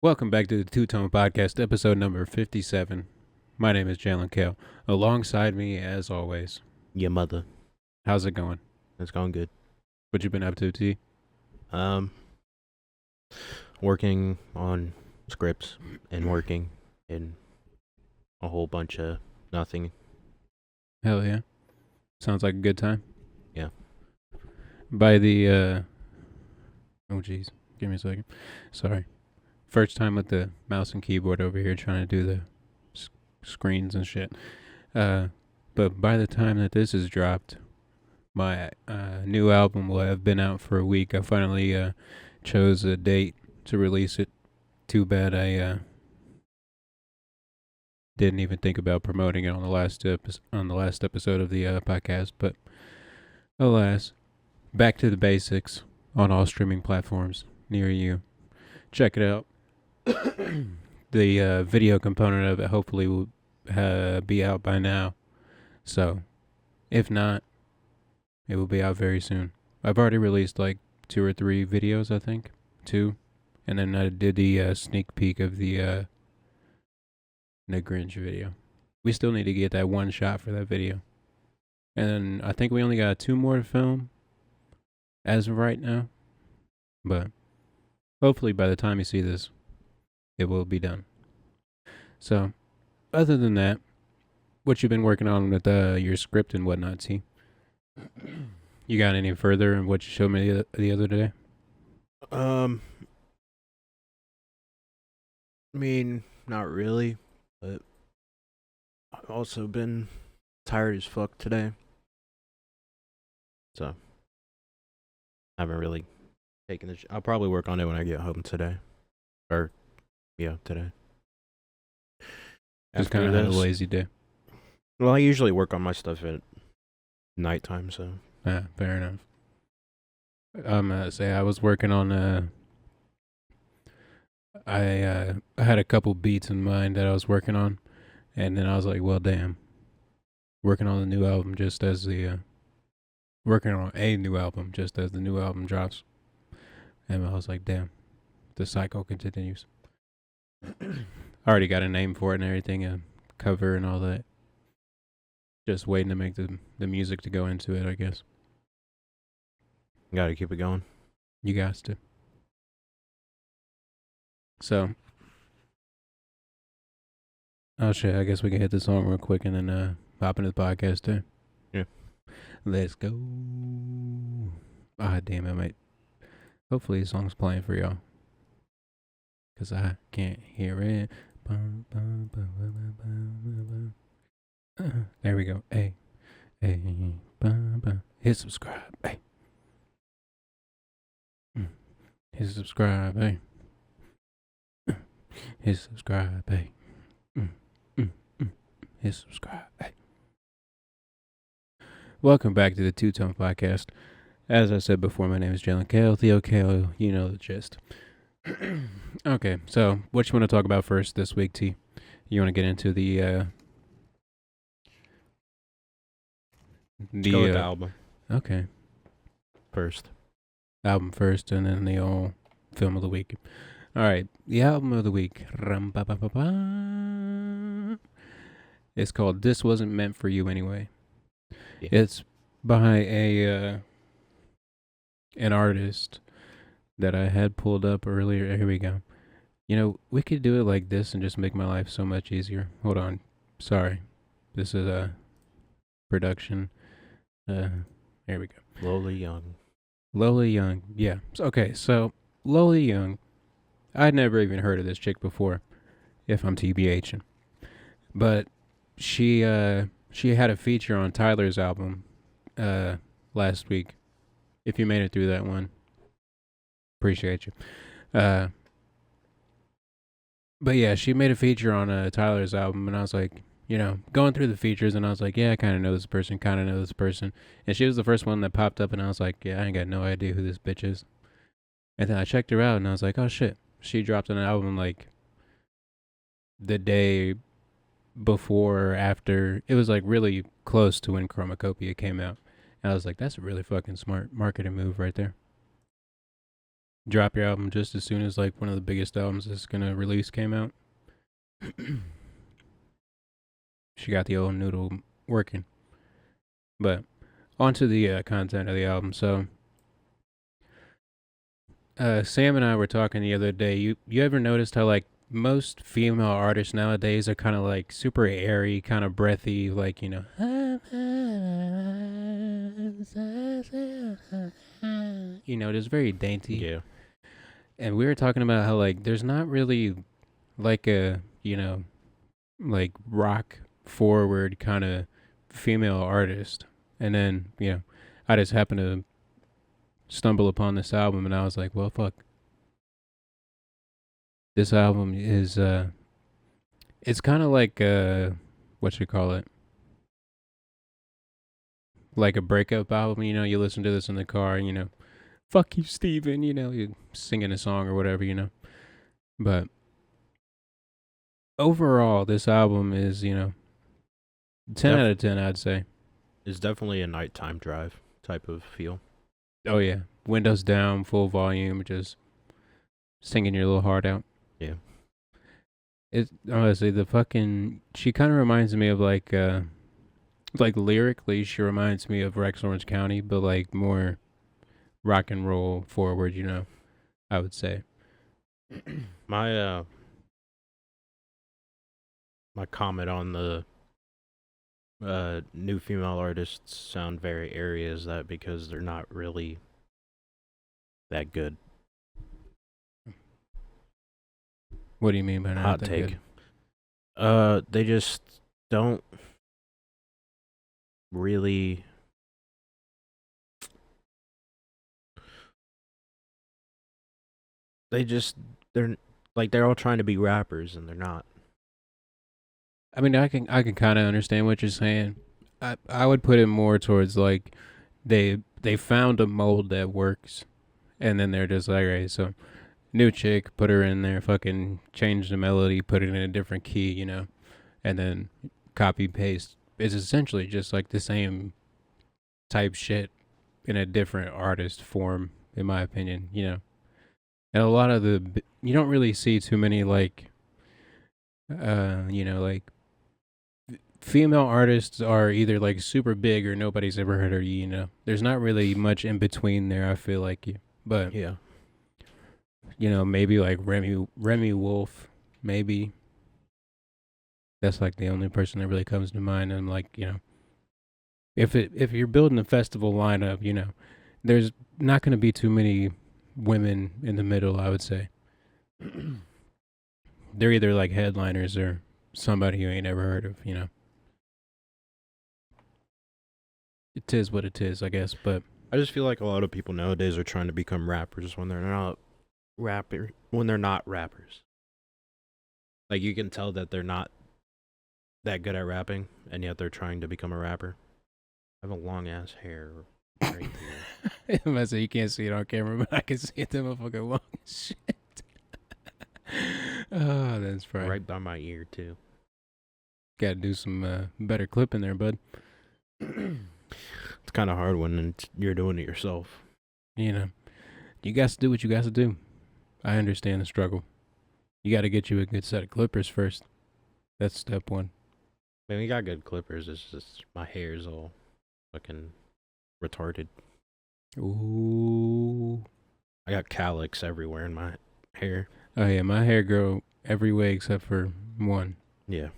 Welcome back to the Two Tone Podcast, episode number 57. My name is Jalen Kale. Alongside me, as always, Your mother. how's it going? It's going good. What you been up to, T? Um, Working on scripts and working in a whole bunch of nothing. Hell yeah. Sounds like a good time. Yeah. By the, oh jeez, give me a second. Sorry. First time with the mouse and keyboard over here trying to do the screens and shit. But by the time that this is dropped, my new album will have been out for a week. I finally chose a date to release it. Too bad I didn't even think about promoting it on the last episode of the podcast. But alas, back to the basics on all streaming platforms near you. Check it out. The video component of it hopefully will be out by now. So, if not, it will be out very soon. I've already released like 2 or 3 videos, I think. 2. And then I did the sneak peek of the Grinch video. We still need to get that one shot for that video. And then I think we only got 2 more to film as of right now. But hopefully by the time you see this, it will be done. So, other than that, what you been working on with your script and whatnot, T? You got any further in what you showed me the other day? I mean, not really, but I've also been tired as fuck today. So, I haven't really taken the. I'll probably work on it when I get home today. Today. Just kind of had a lazy day. Well, I usually work on my stuff at nighttime, so. Fair enough. I'm gonna say I was working on I had a couple beats in mind that I was working on, and then I was like, well, damn, working on a new album just as the new album drops, and I was like, damn, the cycle continues. I already got a name for it and everything, a cover and all that. Just waiting to make the music to go into it, I guess. Gotta keep it going. You guys to. So, oh shit, I guess we can hit the song real quick and then hop into the podcast too. Yeah. Let's go. Ah, damn, I might. Hopefully the song's playing for y'all. Because I can't hear it. There we go. Hey. Hit subscribe. Hey. Hit subscribe. Hey. Hit subscribe. Hey. Hit subscribe. Hey. Welcome back to the Two Tone Podcast. As I said before, my name is Jalen Kale. Theo Kale, you know the gist. Okay, so what you want to talk about first this week, T? You want to get into the Go with the album. Okay. First. Album first, and then the old film of the week. All right, the album of the week. It's called "This Wasn't Meant for You Anyway." Yeah. It's by an artist that I had pulled up earlier. Here we go. You know, we could do it like this and just make my life so much easier. Hold on. Sorry. This is a production. Here we go. Lola Young. Lola Young. Yeah. Okay, so Lola Young. I'd never even heard of this chick before, if I'm TBHing. But she had a feature on Tyler's album last week. If you made it through that one, appreciate you. But yeah, she made a feature on Tyler's album, and I was like, you know, going through the features, and I was like, yeah, I kind of know this person, and she was the first one that popped up, and I was like, yeah, I ain't got no idea who this bitch is. And then I checked her out, and I was like, oh shit, she dropped an album like the day before or after. It was like really close to when Chromakopia came out, and I was like, that's a really fucking smart marketing move right there. drop your album just as soon as like one of the biggest albums that's gonna release came out. She got the old noodle working. But onto the content of the album. So Sam and I were talking the other day. You ever noticed how like most female artists nowadays are kind of like super airy, kind of breathy, like just very dainty. Yeah. And we were talking about how like there's not really like a like rock forward kind of female artist. And then I just happened to stumble upon this album, and I was like, well, fuck. This album is it's kind of like what you call it, like a breakup album. You listen to this in the car, and fuck you, Steven, you're singing a song or whatever, But overall, this album is 10 out of 10, I'd say. It's definitely a nighttime drive type of feel. Oh yeah, windows down, full volume, just singing your little heart out. Yeah. It honestly, the fucking, she kind of reminds me of like lyrically, she reminds me of Rex Orange County, but like more rock and roll forward, I would say. My my comment on the new female artists sound very airy is that because they're not really that good. What do you mean by not Hot that take. good? They just don't really. They're like they're all trying to be rappers and they're not. I mean, I can kind of understand what you're saying. I would put it more towards like they found a mold that works, and then they're just like, right, so new chick, put her in there, fucking change the melody, put it in a different key, and then copy paste. It's essentially just like the same type shit in a different artist form, in my opinion. And a lot of you don't really see too many like like female artists are either like super big or nobody's ever heard of you. There's not really much in between there, I feel like. But Yeah. Maybe like Remy Wolf, maybe. That's like the only person that really comes to mind. And like, if you're building a festival lineup, there's not going to be too many women in the middle, I would say. They're either like headliners or somebody you ain't ever heard of. It is what it is, I guess. But I just feel like a lot of people nowadays are trying to become rappers when they're not rappers. Like you can tell that they're not that good at rapping, and yet they're trying to become a rapper. I have a long ass hair right there. I'm gonna say you can't see it on camera, but I can see it. That motherfucker long as shit. Oh, that's right. Right by my ear too. Got to do some better clipping there, bud. It's kind of hard when you're doing it yourself. You got to do what you got to do. I understand the struggle. You got to get you a good set of clippers first. That's step one. Man, we got good clippers. It's just my hair's all fucking retarded. Ooh. I got calyx everywhere in my hair. Oh yeah, my hair grow every way except for one. Yeah.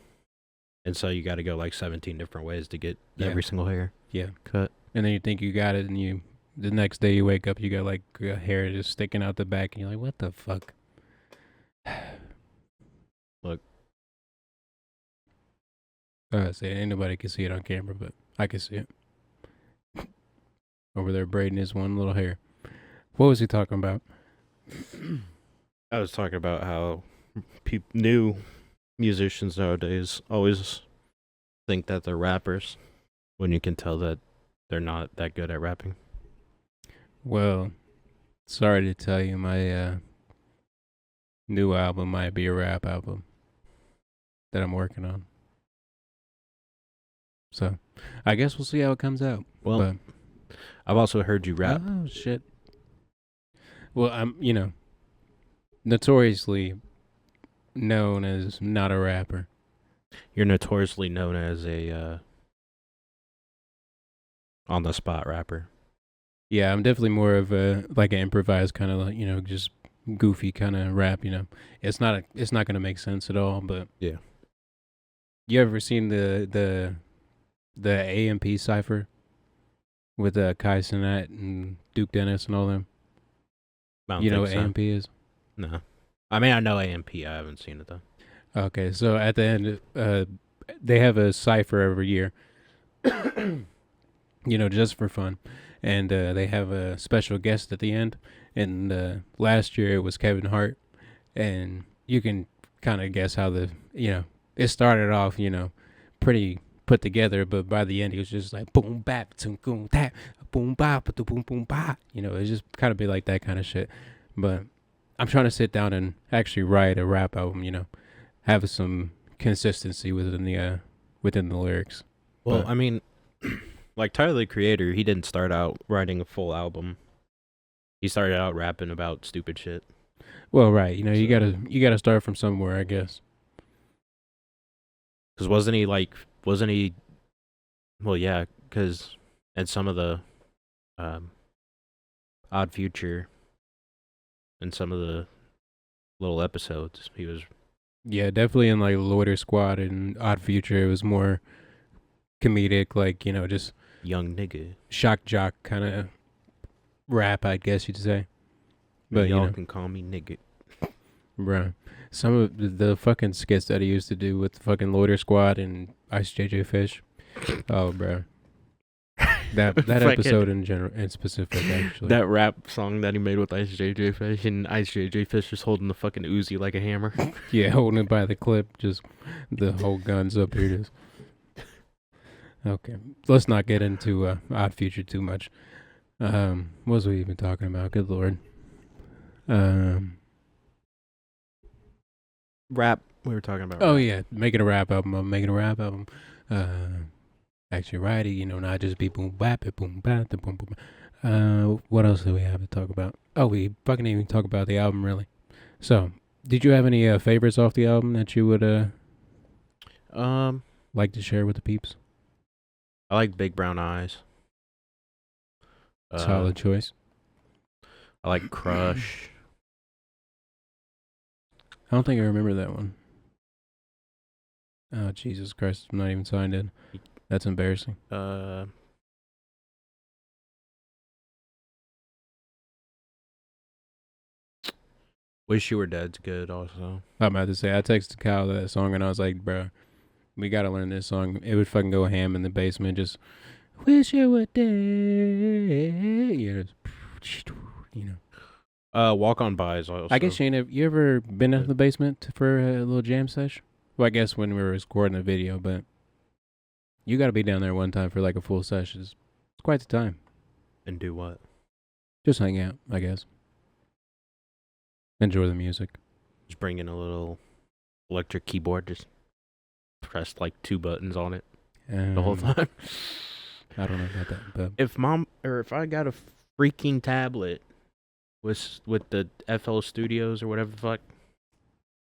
And so you got to go like 17 different ways to get every single hair cut. And then you think you got it, and the next day you wake up, you got like hair just sticking out the back, and you're like, what the fuck? Look. I say ain't nobody can see it on camera, but I can see it. Over there braiding his one little hair. What was he talking about? I was talking about how new musicians nowadays always think that they're rappers when you can tell that they're not that good at rapping. Well, sorry to tell you, my new album might be a rap album that I'm working on. So, I guess we'll see how it comes out. Well, I've also heard you rap. Oh, shit. Well, I'm notoriously known as not a rapper. You're notoriously known as a on the spot rapper. Yeah, I'm definitely more of a like an improvised kind of like just goofy kind of rap. It's not gonna make sense at all. But Yeah. you ever seen the AMP cipher with Kai Cenat and Duke Dennis and all them? I don't You know think what so. AMP is? No. I mean, I know AMP. I haven't seen it though. Okay, so at the end, they have a cipher every year, just for fun, and they have a special guest at the end. And last year it was Kevin Hart, and you can kind of guess how it started off, pretty put together, but by the end it was just like boom bap boom boom tap boom bap boom boom ba. It's just kind of be like that kind of shit. But I'm trying to sit down and actually write a rap album. Have some consistency within the lyrics. Well, But I mean, like Tyler the Creator, he didn't start out writing a full album. He started out rapping about stupid shit. well, right, you So, gotta start from somewhere, I guess. because wasn't he? Well, yeah, because in some of the um, Odd Future and some of the little episodes, he was Yeah, definitely in like Loiter Squad and Odd Future, it was more comedic, like just young nigga. shock jock kind of rap, I guess you'd say. But Y'all can call me nigga. bro, some of the fucking skits that he used to do with the fucking Loiter Squad and Ice JJ Fish. Oh, bro, that Fucking- episode in specific, actually. That rap song that he made with Ice JJ Fish, and Ice JJ Fish just holding the fucking Uzi like a hammer. Yeah, holding it by the clip, just the whole gun's up here. Just okay. Let's not get into Odd Future too much. What was we even talking about? Good lord. Rap. We were talking about. Oh rap. yeah, making a rap album. I'm making a rap album. Actually, writing. Not just be boom bap it boom bap the boom boom. What else do we have to talk about? Oh, we fucking didn't even talk about the album really. So, did you have any favorites off the album that you would like to share with the peeps? I like Big Brown Eyes. Solid choice. I like Crush. I don't think I remember that one. Oh Jesus Christ! I'm not even signed in. That's embarrassing. Wish You Were Dead's good also. I'm about to say I texted Kyle that song and I was like, bro, we gotta learn this song. It would fucking go ham in the basement. Just wish you were dead. Walk On By is also. I guess Shane, have you ever been into the basement for a little jam sesh? Well, I guess when we were recording the video, but you got to be down there one time for like a full session. It's quite the time. And do what? Just hang out, I guess. Enjoy the music. Just bring in a little electric keyboard. Just press like 2 buttons on it the whole time. I don't know about that, but if I got a freaking tablet with the FL Studios or whatever the fuck,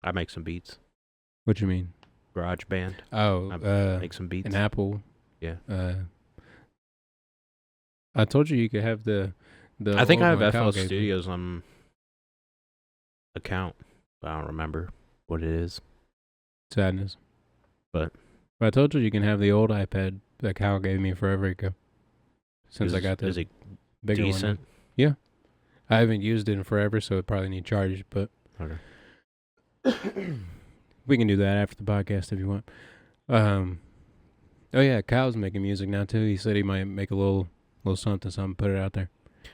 I make some beats. what you mean? Garage Band. Oh, I make some beats. an Apple. Yeah. I told you could have the. I think I old have one Kyle FL gave me. Studios on account, but I don't remember what it is. Sadness. But I told you can have the old iPad that Kyle gave me forever ago. Since I got is the it bigger decent? one. Yeah. I haven't used it in forever, so it probably need charged, but Okay. we can do that after the podcast if you want. Oh yeah, Kyle's making music now too. He said he might make a little something, put it out there.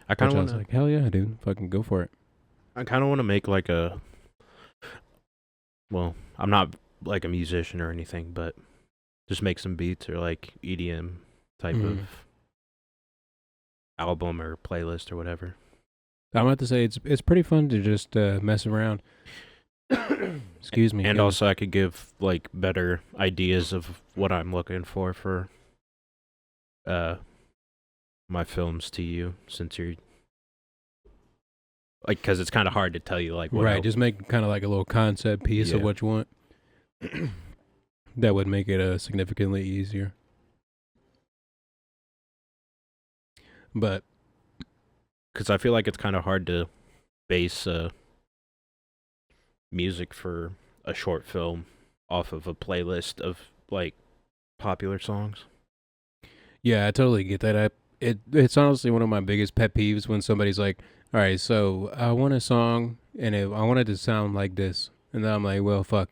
I kind Which of I want was to. like, hell yeah, dude, fucking go for it. I kind of want to make like a. Well, I'm not like a musician or anything, but just make some beats or like EDM type Mhm. of album or playlist or whatever. I'm about to say it's pretty fun to just mess around. Excuse me. And yeah. also, I could give like better ideas of what I'm looking for my films to you, since you're Like, because it's kind of hard to tell you like what. Right, just make kind of like a little concept piece of Yeah. what you want. That would make it significantly easier. But Because I feel like it's kind of hard to base music for a short film off of a playlist of like popular songs. yeah, I totally get that. It's honestly one of my biggest pet peeves when somebody's like, "All right, so I want a song and I want it to sound like this," and then I'm like, "Well, fuck.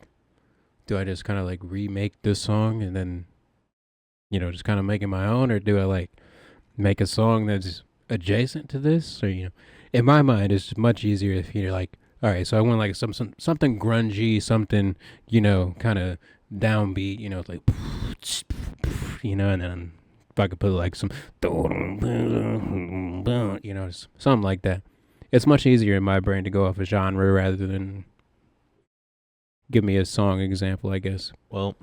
Do I just kind of like remake this song and then, just kind of make it my own, or do I like make a song that's adjacent to this, or in my mind, it's much easier if you're like, all right, so I want like something grungy, something kind of downbeat, it's like, and then if I could put like some, something like that. It's much easier in my brain to go off a genre rather than give me a song example, I guess. Well,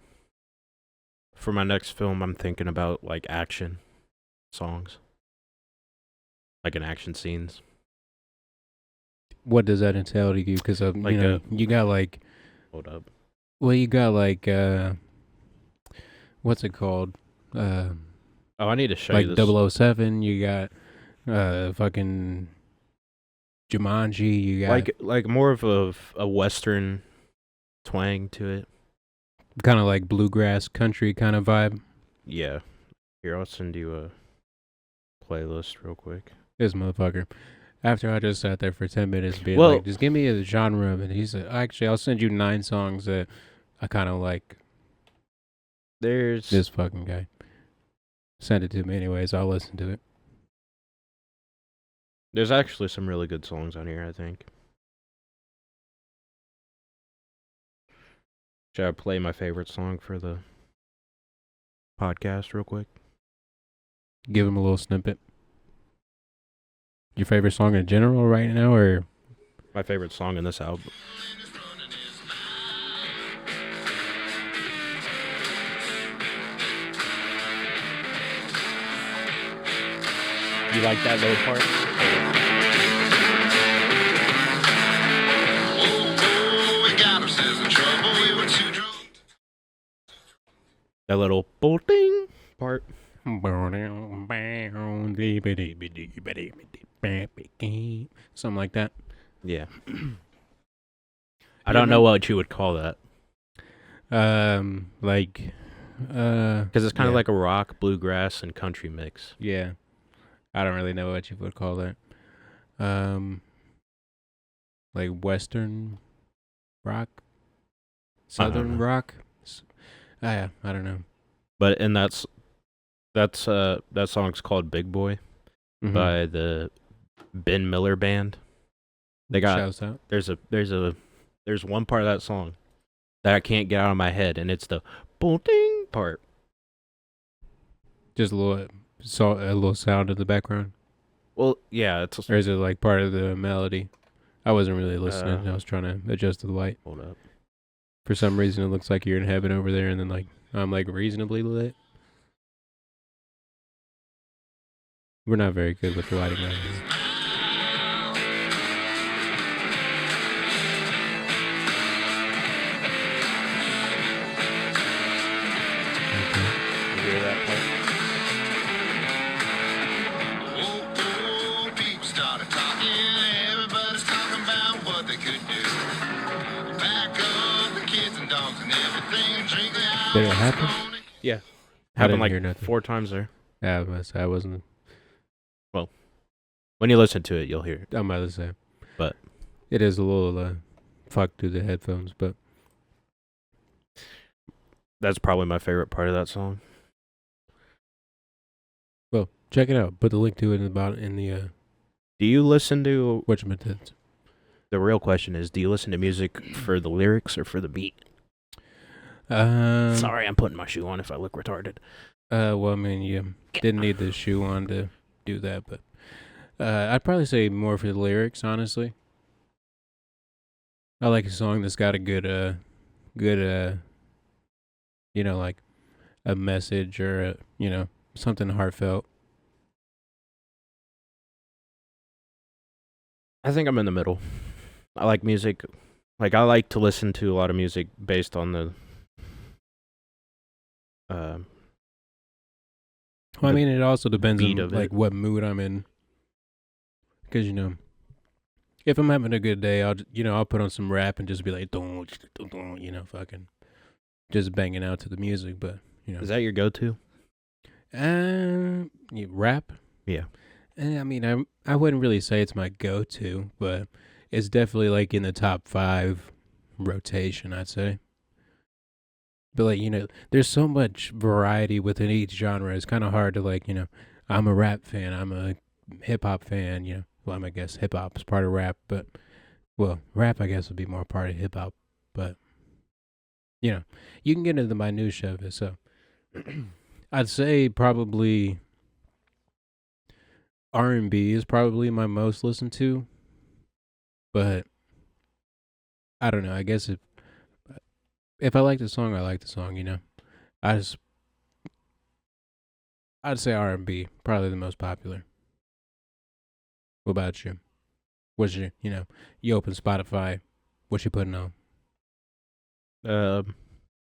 for my next film, I'm thinking about like action songs, like in action scenes. What does that entail to you? Because Like you got like, hold up. well, you got like, what's it called? Oh, I need to show Like you this. 007, you got fucking Jumanji, you got Like more of a western twang to it. kind of like bluegrass country kind of vibe. Yeah. Here, I'll send you a playlist real quick. This motherfucker. After I just sat there for 10 minutes being Well, like, just give me a genre, and he said, actually, I'll send you 9 songs that I kind of like. there's This fucking guy. Send it to me anyways, I'll listen to it. there's actually some really good songs on here, I think. Should I play my favorite song for the podcast real quick? Give him a little snippet. Your favorite song in general right now, or My favorite song in this album. You like that little part? That little bolting part. something like that. Yeah. I don't know what you would call that. Like, Because it's kind of yeah. like a rock, bluegrass, and country mix. Yeah, I don't really know what you would call that. Like Western rock, Southern know. rock. Yeah, I don't know. But and that song's called Big Boy by the Ben Miller Band. They got Shouts out. there's one part of that song that I can't get out of my head, and it's the bolting part. Just a little sound in the background, Well, yeah, it's or is it like part of the melody? I wasn't really listening. I was trying to adjust the light. hold up. For some reason, it looks like you're in heaven over there, and then like I'm like reasonably lit. We're not very good with the lighting right here. You hear that part? People started talking, everybody's talking about what they could do. Back up the kids and dogs and everything, drink the Did it happen? Yeah, I happened didn't hear like nothing. 4 times there. Yeah, I wasn't. When you listen to it, you'll hear it. I'm about to say, But it is a little fuck through the headphones, but that's probably my favorite part of that song. well, check it out. Put the link to it in the Do you listen to whatchamacallit. the real question is, do you listen to music for the lyrics or for the beat? Sorry, I'm putting my shoe on if I look retarded. Well, I mean, you didn't need the shoe on to do that, but I'd probably say more for the lyrics, honestly. I like a song that's got a good, like a message or something heartfelt. I think I'm in the middle. I like music. Like I like to listen to a lot of music based on the uh Well, I the mean, it also depends beat on of like it. what mood I'm in. Because if I'm having a good day, I'll put on some rap and just be like, don't, fucking just banging out to the music. But Is that your go-to? rap. Yeah. I mean, I wouldn't really say it's my go-to, but it's definitely like in the top 5 rotation, I'd say. But like there's so much variety within each genre. It's kind of hard to like I'm a rap fan. I'm a hip hop fan. Well, I guess hip hop is part of rap, but well, rap I guess would be more part of hip hop. But you can get into the minutia of it. So I'd say probably R&B is probably my most listened to, but I don't know. I guess if I like the song, I like the song. I just I'd say R&B probably the most popular. What about you? What's your you open Spotify? What you putting on? Um,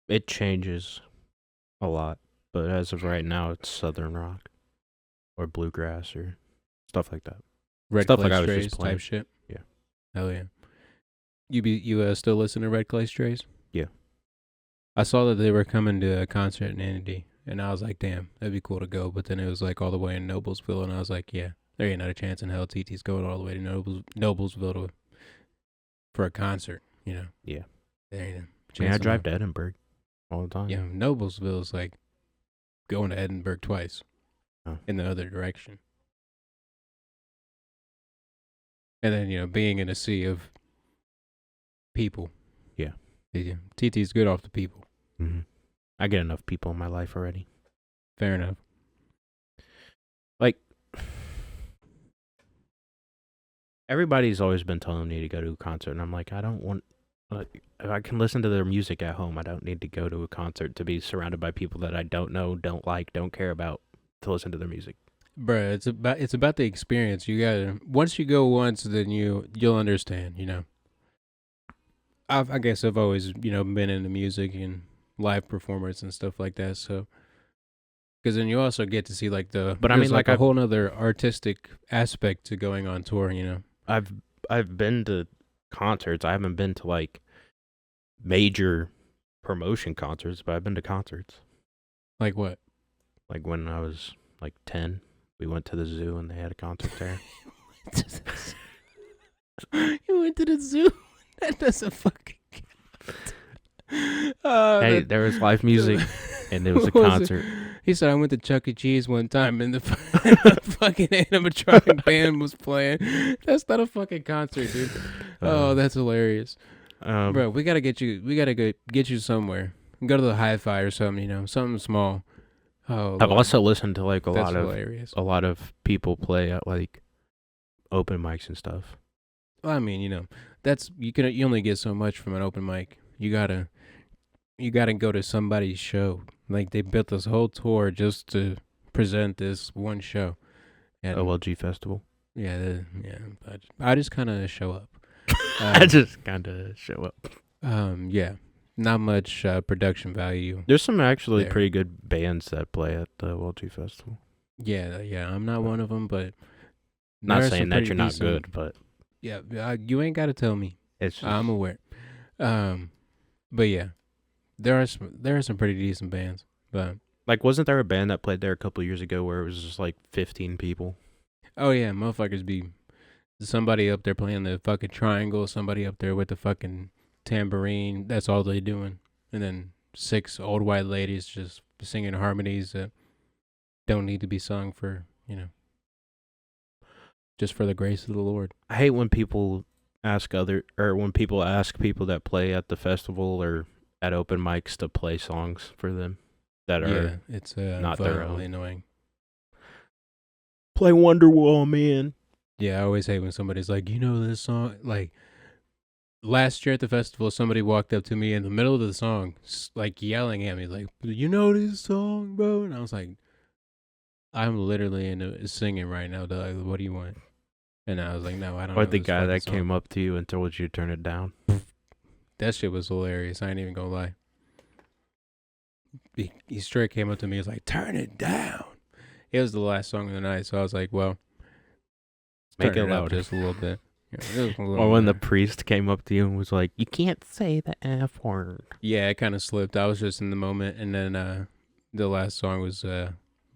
it changes a lot, but as of right now, it's southern rock or bluegrass or stuff like that. Red Stuff Clay like I was just Strays playing. type shit. Yeah. Hell yeah. You still listen to Red Clay Strays? Yeah. I saw that they were coming to a concert in Indy, and I was like, damn, that'd be cool to go. But then it was like all the way in Noblesville, and I was like, yeah, there ain't not a chance in hell TT's going all the way to Noblesville for a concert. Yeah. There ain't a I mean, chance. I in drive hell. to Edinburgh all the time. Yeah, Noblesville is like going to Edinburgh twice Oh. in the other direction. And then, being in a sea of people. Yeah. TT's good off the people. Mm-hmm. I get enough people in my life already. Fair enough. Like, everybody's always been telling me to go to a concert, and I'm like, I don't want. Like, if I can listen to their music at home, I don't need to go to a concert to be surrounded by people that I don't know, don't like, don't care about to listen to their music. Bruh, it's about the experience. You gotta once you go once, then you'll understand. I guess I've always been into music and live performance and stuff like that. So because then you also get to see like But I there's mean, like a whole nother artistic aspect to going on tour. I've been to concerts. I haven't been to like major promotion concerts, but I've been to concerts. Like what? Like when I was like 10, we went to the zoo and they had a concert there. You went to the zoo. That doesn't fucking count. Hey, there was live music and there was a What was it? concert. He said I went to Chuck E. Cheese one time and the fucking animatronic band was playing. That's not a fucking concert, dude. Oh, that's hilarious, bro. We gotta get you. We gotta get you somewhere. Go to the Hi-Fi or something. Something small. Oh, I've Lord. also listened to like That's hilarious. a lot of people play at like open mics and stuff. Well, I mean, that's you only get so much from an open mic. You gotta go to somebody's show. Like they built this whole tour just to present this one show. And OLG Festival. yeah. I just kind of show up. I just kind of show up. Yeah, not much production value. There's some actually there. pretty good bands that play at the OLG Festival. Yeah. I'm not one of them, but Not there are saying some that pretty you're not decent- good, but Yeah, you ain't got to tell me. it's just, I'm aware. But yeah, there are some pretty decent bands. But like, wasn't there a band that played there a couple years ago where it was just like 15 people? oh yeah, motherfuckers be somebody up there playing the fucking triangle, somebody up there with the fucking tambourine. That's all they doing, and then 6 old white ladies just singing harmonies that don't need to be sung for just for the grace of the Lord. I hate when people ask people that play at the festival or at open mics to play songs for them that are It's not their violently own. annoying. Play Wonderwall, man. Yeah, I always hate when somebody's like, this song. Like last year at the festival, somebody walked up to me in the middle of the song, like yelling at me, like, "You know this song, bro?" And I was like, "I'm literally singing right now, dog. What do you want?" And I was like, no, I don't Or know the this guy fucking that song. came up to you and told you to turn it down. Or the guy that came up to you and told you to turn it down. That shit was hilarious. I ain't even gonna lie. He straight came up to me. He was like, turn it down. It was the last song of the night. So I was like, well, Make turn it it up louder. just a little bit. It was a little Or when the louder. priest came up to you and was like, "You can't say the F word." Yeah, it kind of slipped. I was just in the moment. And then the last song was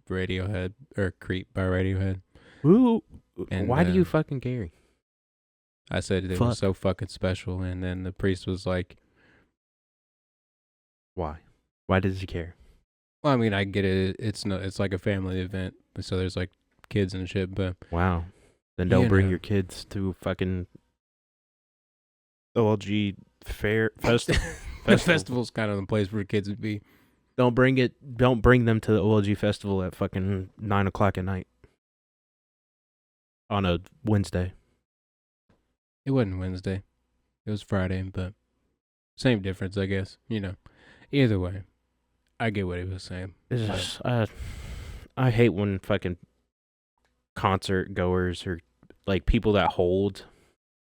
Radiohead, or Creep by Radiohead. Ooh, And why do you fucking care? I said it was so fucking special. And then the priest was like, Why? Why does he care? well, I mean, I get it. It's like a family event. So there's like kids and shit. But Wow. Then don't You bring know. your kids to fucking OLG fair festival. the festival's kind of the place for kids to be. Don't bring them to the OLG festival at fucking 9:00 at night on a Wednesday. It wasn't Wednesday. It was Friday, but same difference, I guess. Either way, I get what he was saying. It's just, I hate when fucking concert goers or like people that hold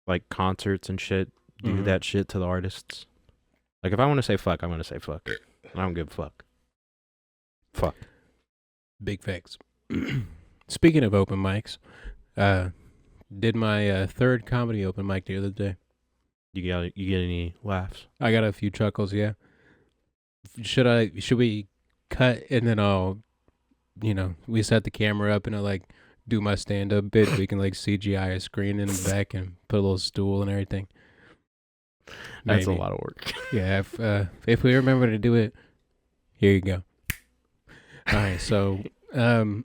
like concerts and shit do Mhm. that shit to the artists. Like if I want to say fuck, I'm gonna say fuck. I don't give a fuck. Fuck. Big facts. Speaking of open mics, did my third comedy open mic the other day. You get any laughs? I got a few chuckles. Yeah. Should we cut and then I'll, we set the camera up and I like do my stand up bit. We can like CGI a screen in the back and put a little stool and everything. That's Maybe. a lot of work. Yeah, if we remember to do it, here you go. All right, so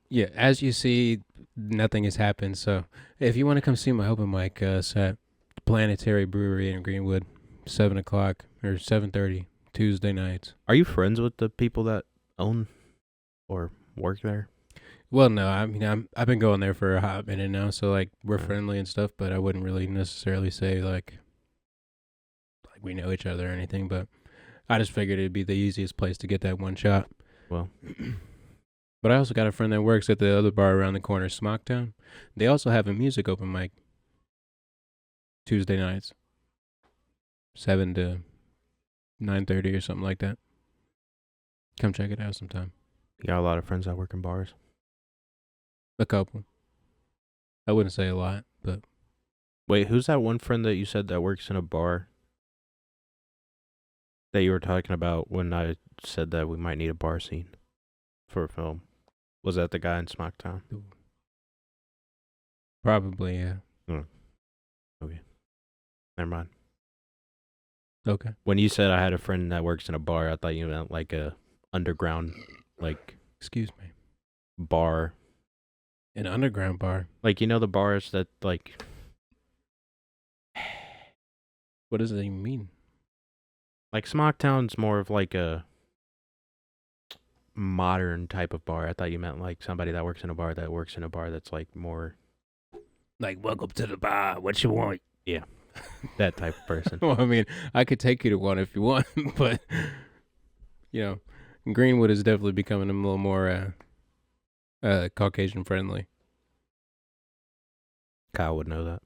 yeah, as you see, nothing has happened. So if you want to come see my open mic set, Planetary Brewery in Greenwood, 7:00 or 7:30 Tuesday nights. Are you friends with the people that own or work there? Well, no, I mean I've been going there for a hot minute now, so like we're Yeah. friendly and stuff, but I wouldn't really necessarily say like we know each other or anything. But I just figured it'd be the easiest place to get that one shot. Well, But I also got a friend that works at the other bar around the corner, Smocktown. They also have a music open mic Tuesday nights, 7 to 9:30 or something like that. Come check it out sometime. you got a lot of friends that work in bars. A couple. I wouldn't say a lot, but Wait, who's that one friend that you said that works in a bar that you were talking about when I said that we might need a bar scene for a film? Was that the guy in Smocktown? probably, yeah. Never mind. Okay. When you said I had a friend that works in a bar, I thought you meant like a underground like Excuse me. bar. An underground bar. Like you know the bars that like What does it even mean? like Smocktown's more of like a modern type of bar. I thought you meant like somebody that works in a bar that's like more Like, welcome to the bar. What you want? that type of person. Well, I mean, I could take you to one if you want, but Greenwood is definitely becoming a little more Caucasian friendly. Kyle would know that.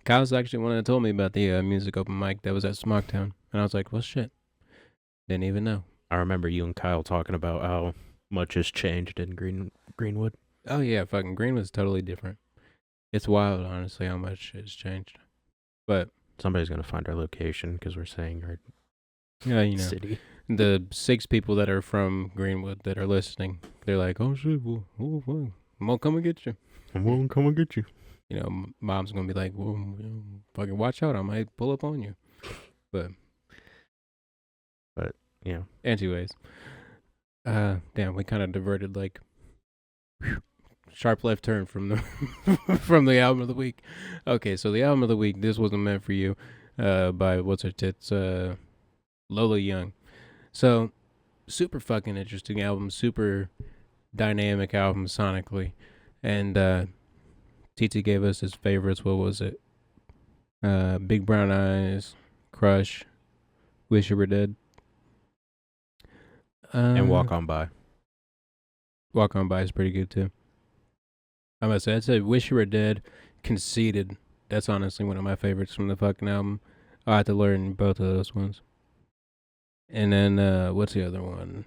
Kyle's actually one that told me about the music open mic that was at Smocktown, and I was like, well, shit, didn't even know. I remember you and Kyle talking about how much has changed in Greenwood. Oh yeah, fucking Greenwood's totally different. It's wild, honestly, how much it's changed. But Somebody's gonna find our location because we're saying our yeah, city. the 6 people that are from Greenwood that are listening, they're like, oh shit, well, I'm gonna come and get you. I'm gonna come and get you. Mom's gonna be like, well, fucking watch out, I might pull up on you. But Yeah. anyways, damn, we kind of diverted like sharp left turn from the from the album of the week. Okay, so the album of the week, This Wasn't Meant for You, by what's her tits, Lola Young. So super fucking interesting album, super dynamic album sonically, and TT gave us his favorites. What was it? Big Brown Eyes, Crush, Wish You Were Dead, And Walk On By. Walk On By is pretty good too. I must say, I'd say "Wish You Were Dead," "Conceited." That's honestly one of my favorites from the fucking album. I had to learn both of those ones. And then what's the other one?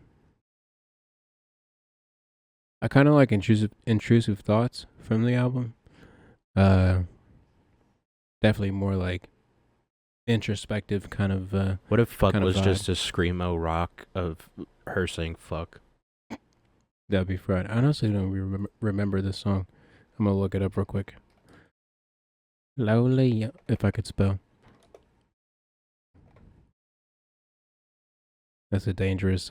I kind of like intrusive thoughts from the album. Uh, definitely more like introspective kind of. What if "fuck" kind of was vibe. just a screamo rock of her saying "fuck"? That'd be fried. I honestly don't remember this song. I'm gonna look it up real quick. Lola Young, if I could spell. That's a dangerous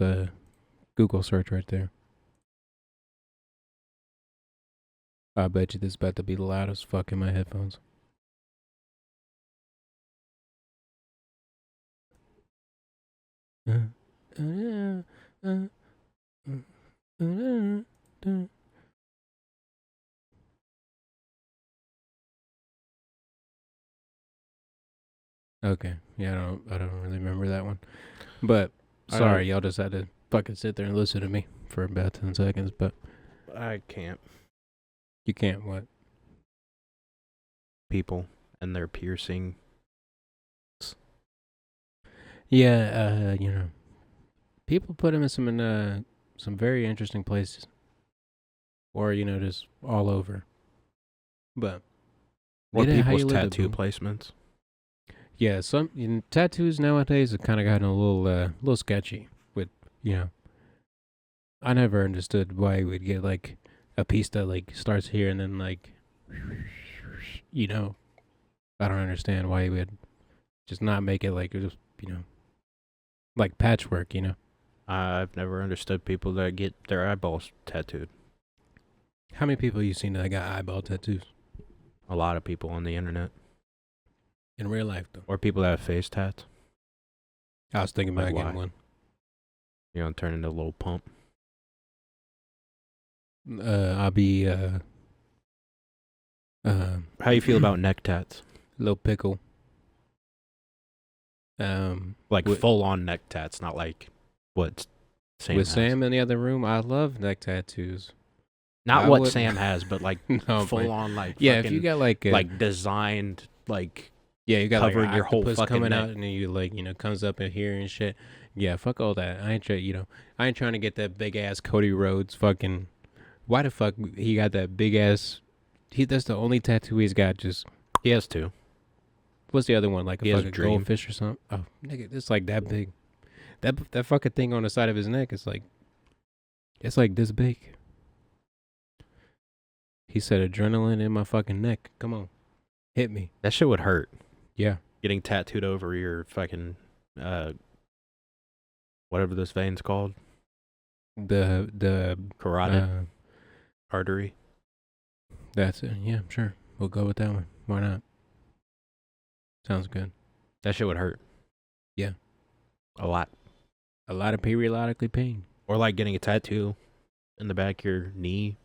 Google search right there. I bet you this is about to be loud as fuck in my headphones. Okay, yeah, I don't really remember that one, but sorry, y'all just had to fucking sit there and listen to me for about 10 seconds. But I can't. you can't what? People and their piercing. Yeah, people put him in some very interesting places, or just all over. But Or get it how people's you live it, tattoo boo. placements. Yeah, some tattoos nowadays have kind of gotten a little sketchy. With I never understood why you would get like a piece that like starts here and then like, I don't understand why you would just not make it like just like patchwork. I've never understood people that get their eyeballs tattooed. How many people you seen that got eyeball tattoos A lot of people on the internet. in real life though? Or people that have face tats. I was thinking about Like, getting why? one. Turn into a little pump. I'll be How you feel about neck tats? little pickle. Like with, full on neck tats, not like what Sam with has. Sam in the other room, I love neck tattoos. Not I what would- Sam has, but like No, full but- on like yeah, fucking, if you got like like designed like yeah, you got covering like your whole octopus fucking coming neck. out, and then you like comes up in here and shit. Yeah, fuck all that. I ain't I ain't trying to get that big ass Cody Rhodes fucking. Why the fuck he got that big ass? That's the only tattoo he's got. Just He has two. what's the other one? Like He a has fucking Dream. goldfish or something? Oh, nigga, it's like that big. That fucking thing on the side of his neck is like, it's like this big. He said adrenaline in my fucking neck. Come on, hit me. That shit would hurt. Yeah. Getting tattooed over your fucking whatever this vein's called. The Carotid artery. That's it. Yeah, sure. We'll go with that one. Why not? Sounds good. That shit would hurt. Yeah. A lot. A lot of periodically pain. Or like getting a tattoo in the back of your knee.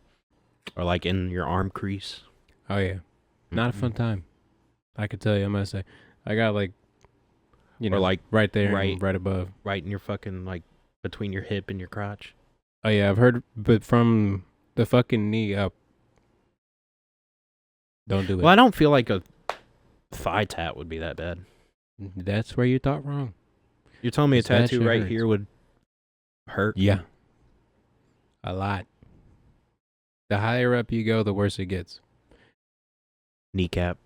Or like in your arm crease. Oh yeah, not a fun time. I could tell you. I'm gonna say, I got like, Or like right there, right- and right above. right in your fucking like between your hip and your crotch. Oh yeah, I've heard, but from the fucking knee up, don't do it. Well, I don't feel like a thigh tat would be that bad. That's where you thought wrong. You're telling me a That tattoo shit right hurts. here would hurt? Yeah, a lot. The higher up you go, the worse it gets. Kneecap.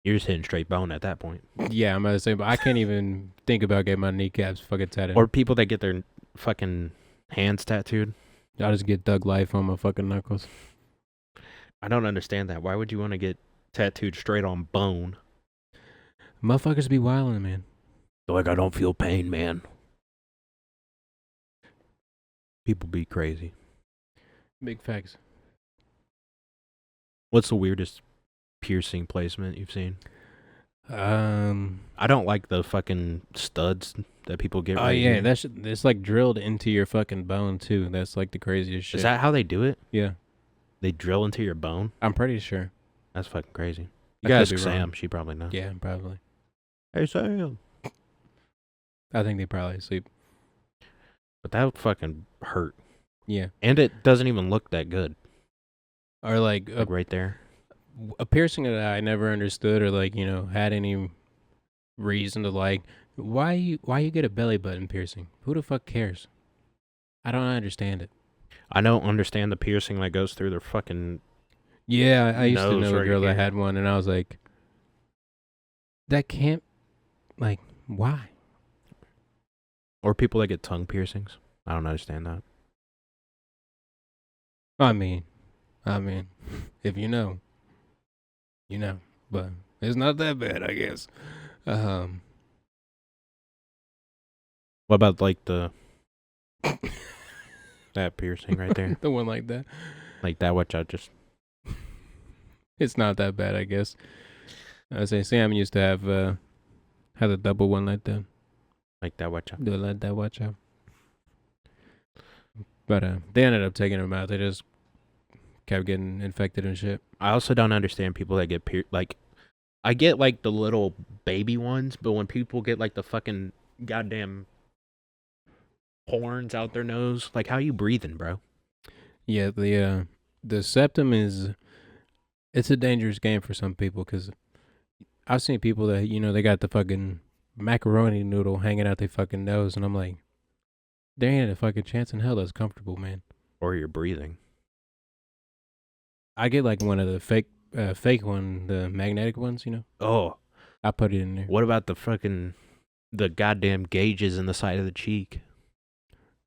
You're just hitting straight bone at that point. Yeah, I'm gonna say, but I can't even think about getting my kneecaps fucking tattooed. Or people that get their fucking hands tattooed. I'll just get Doug Life on my fucking knuckles. I don't understand that. Why would you want to get tattooed straight on bone? Motherfuckers be wildin', man. Like, I don't feel pain, man. People be crazy. Big facts. What's the weirdest piercing placement you've seen? I don't like the fucking studs that people get. Oh right yeah, here. it's like drilled into your fucking bone too. That's like the craziest shit. Is that how they do it? Yeah, They drill into your bone? I'm pretty sure. That's fucking crazy. I You could guys be ask wrong. Sam. She probably knows. Yeah, probably. Hey, Sam. I think they probably sleep. But that would fucking hurt. Yeah, And it doesn't even look that good. Or like Like right there. a piercing that I never understood, or like had any reason to like. Why you get a belly button piercing? Who the fuck cares? I don't understand it. I don't understand the piercing that goes through their fucking Yeah, I used to nose know a right girl that here. had one, and I was like, that can't, like, why? Or people that get tongue piercings. I don't understand that. I mean, if you know, you know, but it's not that bad, I guess. Um, What about like that piercing right there? the one like that, Like that which I just it's not that bad, I guess. I say Sam used to have had a double one like that. like that which I Do it like that, watch out. But they ended up taking them out. They just kept getting infected and shit. I also don't understand people that get like I get like the little baby ones, but when people get like the fucking goddamn horns out their nose, like how you breathing, bro? Yeah, the septum is it's a dangerous game for some people because I've seen people that they got the fucking macaroni noodle hanging out their fucking nose, and I'm like, there ain't a fucking chance in hell that's comfortable, man. Or you're breathing. I get like one of the fake one, the magnetic ones, Oh, I put it in there. what about the goddamn gauges in the side of the cheek?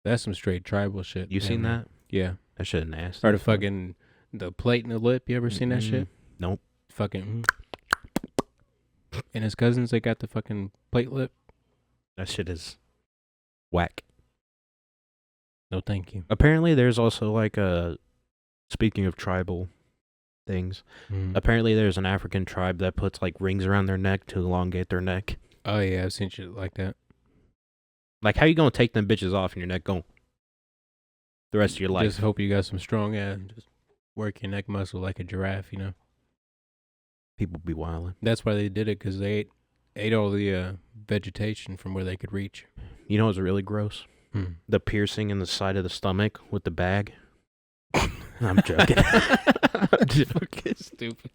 That's some straight tribal shit. You seen man. that? Yeah. That shit nasty. Or the fucking the plate in the lip. You ever seen that shit? Nope. Fucking. And his cousins, they got the fucking plate lip. That shit is whack. No, thank you. Apparently, there's also like speaking of tribal things, apparently there's an African tribe that puts like rings around their neck to elongate their neck. Oh yeah, I've seen shit like that. Like, how you gonna take them bitches off and your neck going the rest of your life? Just hope you got some strong ass. Just work your neck muscle like a giraffe. People be wilding. That's why they did it, because they ate all the vegetation from where they could reach. You know what's really gross? The piercing in the side of the stomach with the bag. I'm joking. I'm joking. Stupid.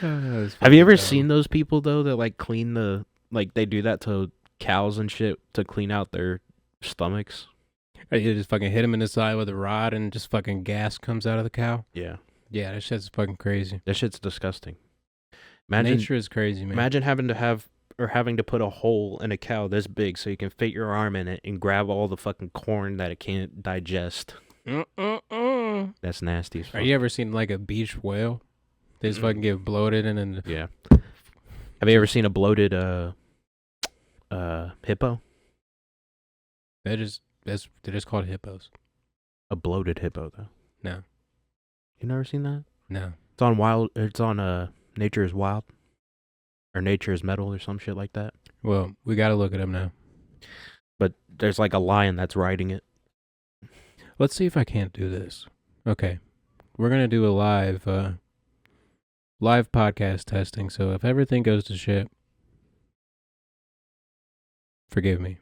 Have you ever seen those people though that like clean they do that to cows and shit to clean out their stomachs? Or you just fucking hit him in the side with a rod and just fucking gas comes out of the cow? Yeah. Yeah, that shit's fucking crazy. That shit's disgusting. Imagine Nature is crazy, man. Imagine having to put a hole in a cow this big so you can fit your arm in it and grab all the fucking corn that it can't digest. That's nasty as fuck. Are you ever seen like a beach whale? They just fucking get bloated and then Yeah. Have you ever seen a bloated hippo? they're just called hippos. A bloated hippo though. No. You never seen that? No. It's on Nature is Wild. Or Nature is Metal or some shit like that. Well, we gotta look it up now. But there's like a lion that's riding it. Let's see if I can't do this. Okay. We're gonna do a live podcast testing, so if everything goes to shit, forgive me.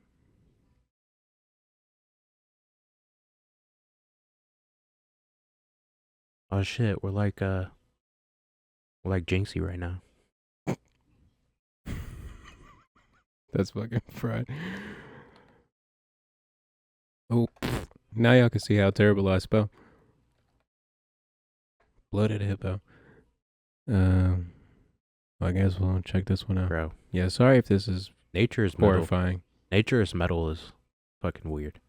Oh shit, we're like Jinxie right now. That's fucking fried. Oh, now y'all can see how terrible I spell. Bloated hippo. I guess we'll check this one out. Bro. Yeah, sorry if this is Nature is Metal. horrifying. Nature is Metal is fucking weird.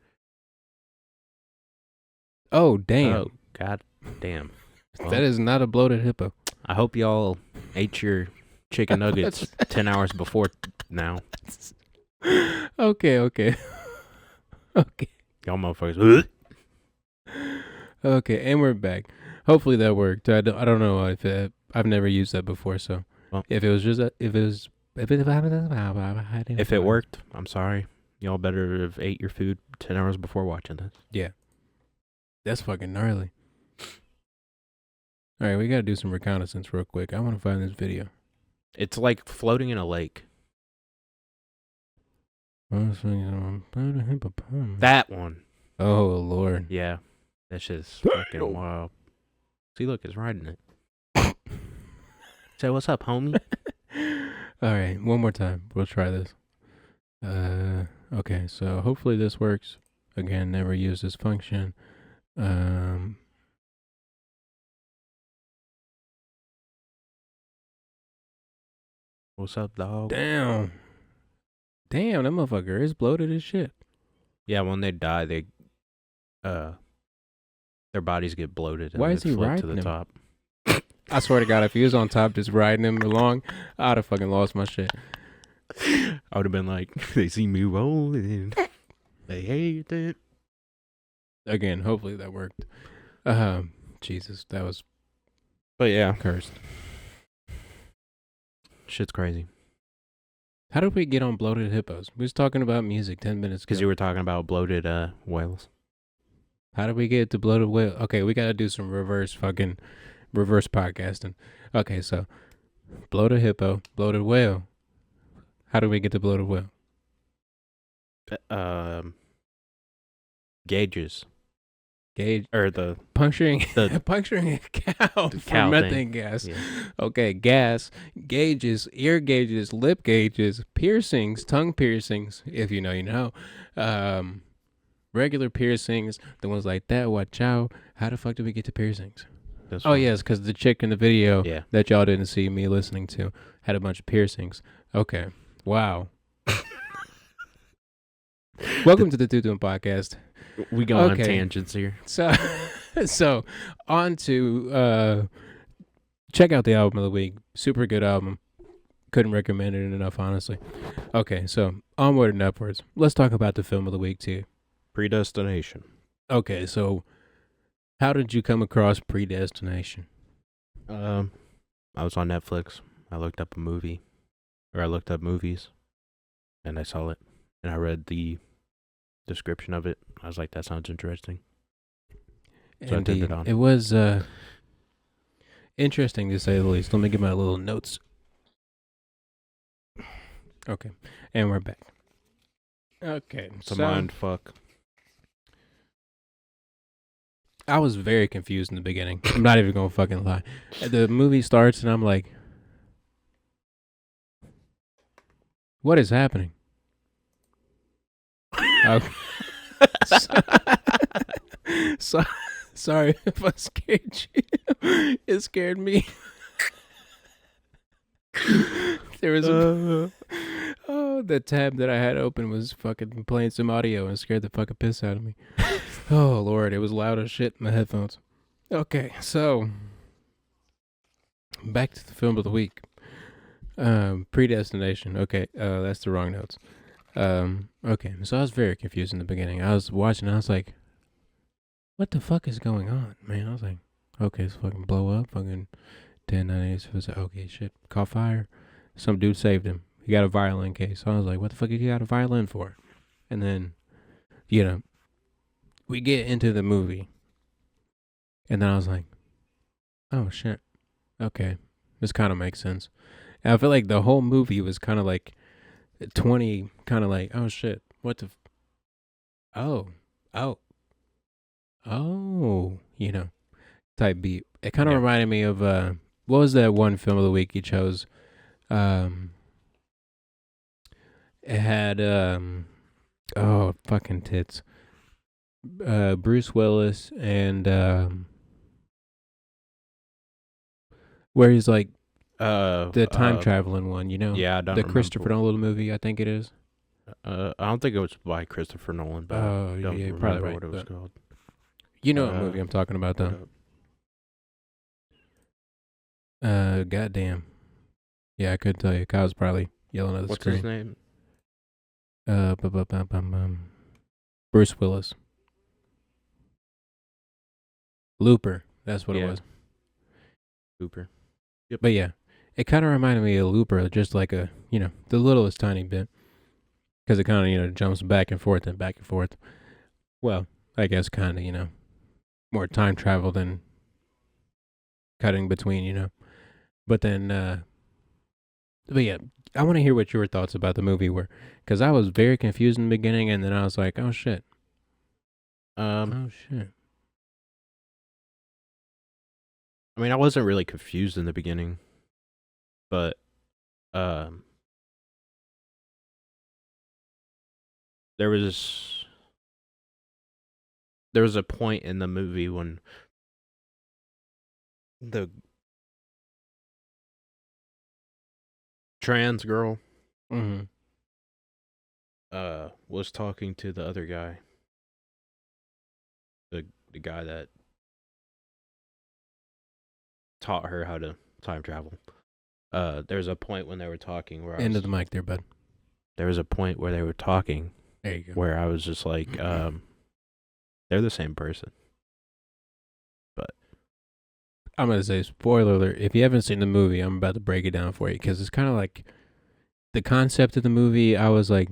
Oh, damn. Oh, god damn. Well, That is not a bloated hippo. I hope y'all ate your chicken nuggets 10 hours before now. Okay. Okay. Y'all motherfuckers. Okay, and we're back. Hopefully that worked. I don't know if I've never used that before, so Well, if if it worked, I'm sorry. Y'all better have ate your food 10 hours before watching this. Yeah. That's fucking gnarly. All right, we got to do some reconnaissance real quick. I want to find this video. It's like floating in a lake. That That one. Oh, Lord. Yeah. That shit's fucking wild. See, look, it's riding it. Say, what's up, homie? All right, one more time. We'll try this. Okay, so hopefully this works. Again, never use this function. What's up, dog? Damn, that motherfucker is bloated as shit. Yeah, when they die, their bodies get bloated. Why and is they he float to riding the him? top? I swear to God, if he was on top just riding him along, I'd have fucking lost my shit. I would have been like, they see me rolling. They hate it. Again, hopefully that worked. Jesus, that was But yeah, cursed. shit's crazy. How did we get on bloated hippos? We was talking about music 10 minutes ago. Because you were talking about bloated whales. How did we get to bloated whale? Okay, we gotta do some reverse podcasting. Okay, so bloated hippo, bloated whale. How do we get to bloated whale? Gauges. Gauge Or the puncturing The- puncturing a cow the for cow methane thing. gas. Yeah. Okay, gas, gauges, ear gauges, lip gauges, piercings, tongue piercings. If you know, you know. Regular piercings, the ones like that. Watch out. How the fuck did we get to piercings? This Oh one. yes, because the chick in the video Yeah. that y'all didn't see me listening to had a bunch of piercings. Okay, wow. Welcome to the Two Doing Podcast. We go on Okay. tangents here. So on to check out the album of the week. Super good album. Couldn't recommend it enough, honestly. Okay, so onward and upwards. Let's talk about the film of the week too. Predestination. Okay, so how did you come across Predestination? I was on Netflix. I looked up movies, and I saw it, and I read the description of it. I was like, that sounds interesting. So I turned it on. It was interesting to say the least. Let me get my little notes. Okay, and we're back. Okay, It's a mind fuck. I was very confused in the beginning. I'm not even gonna fucking lie. The movie starts and I'm like, what is happening? So, sorry if I scared you. It scared me. There was the tab that I had open was fucking playing some audio and scared the fucking piss out of me. Oh Lord, it was loud as shit in the headphones. Okay, so back to the film of the week. Predestination. Okay, that's the wrong notes. Okay, so I was very confused in the beginning. I was watching, I was like, what the fuck is going on, man? I was like, okay, it's fucking blow up, fucking 1098. Was like, okay, shit, caught fire. Some dude saved him. He got a violin case. So I was like, what the fuck you got a violin for? And then, we get into the movie. And then I was like, oh shit. Okay. This kind of makes sense. And I feel like the whole movie was kind of like 20, kind of like, oh shit. What the? Oh. Type beat. It kind of Yeah. reminded me of, what was that one film of the week you chose? It had, fucking tits. Bruce Willis and, where he's like, the time traveling one, you know? Yeah, I don't The remember. Christopher Nolan movie, I think it is. I don't think it was by Christopher Nolan, but Oh, I yeah, don't you're remember probably right. what it was but called. You know what movie I'm talking about, though. Goddamn. Yeah, I couldn't tell you. Kyle's probably yelling at the What's screen. his name? Bruce Willis. Looper. That's what it Yeah. was. Cooper. But yeah, it kind of reminded me of Looper, just like the littlest tiny bit. Because it kind of, jumps back and forth and back and forth. Well, I guess kind of, more time travel than cutting between, But then, but yeah, I want to hear what your thoughts about the movie were. Because I was very confused in the beginning, and then I was like, oh shit. Um, Oh shit. I mean, I wasn't really confused in the beginning, but there was a point in the movie when the trans girl Mm-hmm. was talking to the other guy, the guy that taught her how to time travel. There's a point when they were talking where End of the mic there, bud. there was a point where they were talking There you go. where I was just like, they're the same person. I'm going to say, spoiler alert, if you haven't seen the movie, I'm about to break it down for you, because it's kind of like the concept of the movie. I was like,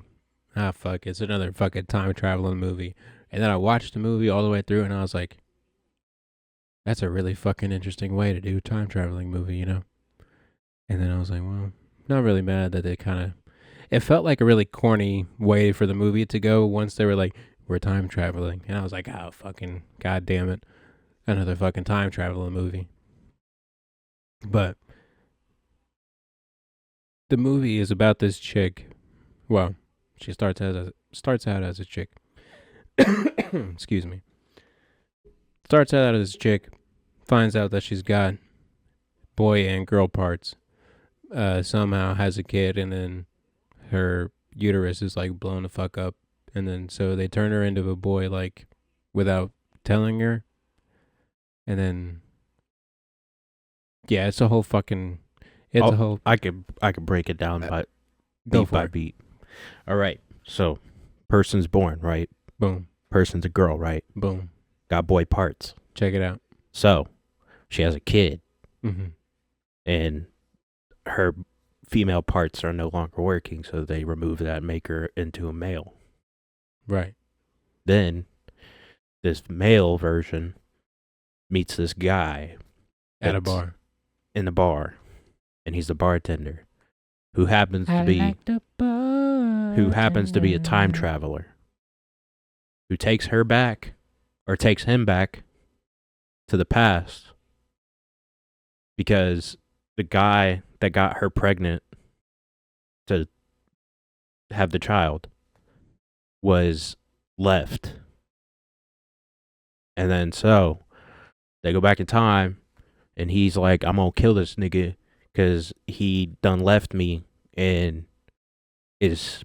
fuck, it's another fucking time traveling movie. And then I watched the movie all the way through, and I was like, that's a really fucking interesting way to do a time traveling movie, you know? And then I was like, well, not really mad that they kind of, it felt like a really corny way for the movie to go once they were like, we're time traveling. And I was like, oh, fucking, god damn it. Another fucking time traveling movie. But the movie is about this chick. Well, she starts out as a chick. Excuse me. Starts out as a chick, finds out that she's got boy and girl parts. Somehow has a kid, and then her uterus is like blown the fuck up, and then so they turn her into a boy like without telling her, and then yeah, it's a whole fucking. It's a whole. I could break it down by Go beat for by it. beat. All right. So, person's born, right? Boom, Person's a girl, right? boom. Got boy parts. Check it out. So, she has a kid, Mm-hmm. and her female parts are no longer working, so they remove that and make her into a male. Right. Then, this male version meets this guy At a that's bar. in the bar, and he's the bartender, who happens to be a time traveler, who takes her back, or takes him back to the past, because the guy that got her pregnant to have the child was left. And then so they go back in time, and he's like, I'm gonna kill this nigga because he done left me and is.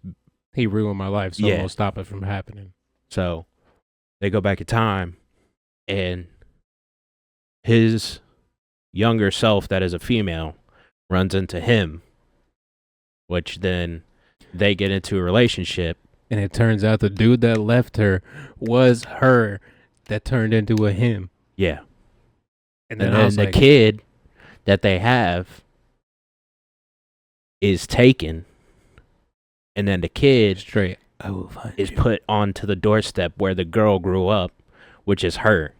He ruined my life, so Yeah. I'm gonna stop it from happening. So they go back in time, and his younger self, that is a female, runs into him, which then they get into a relationship. And it turns out the dude that left her was her that turned into a him. Yeah. And And then I then was the like, kid that they have is taken, and then the kid straight, I will find is you. put onto the doorstep where the girl grew up, which is her.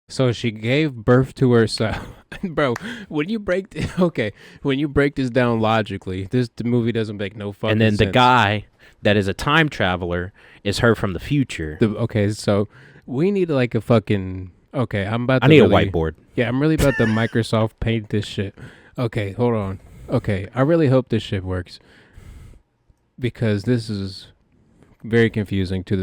So she gave birth to herself. Bro, when you break this down logically, the movie doesn't make no fucking And then sense. the guy that is a time traveler is her from the future. So we need like a fucking. Okay, I'm about to. I need really, a whiteboard. Yeah, I'm really about to Microsoft Paint this shit. Okay, hold on. Okay, I really hope this shit works, because this is very confusing to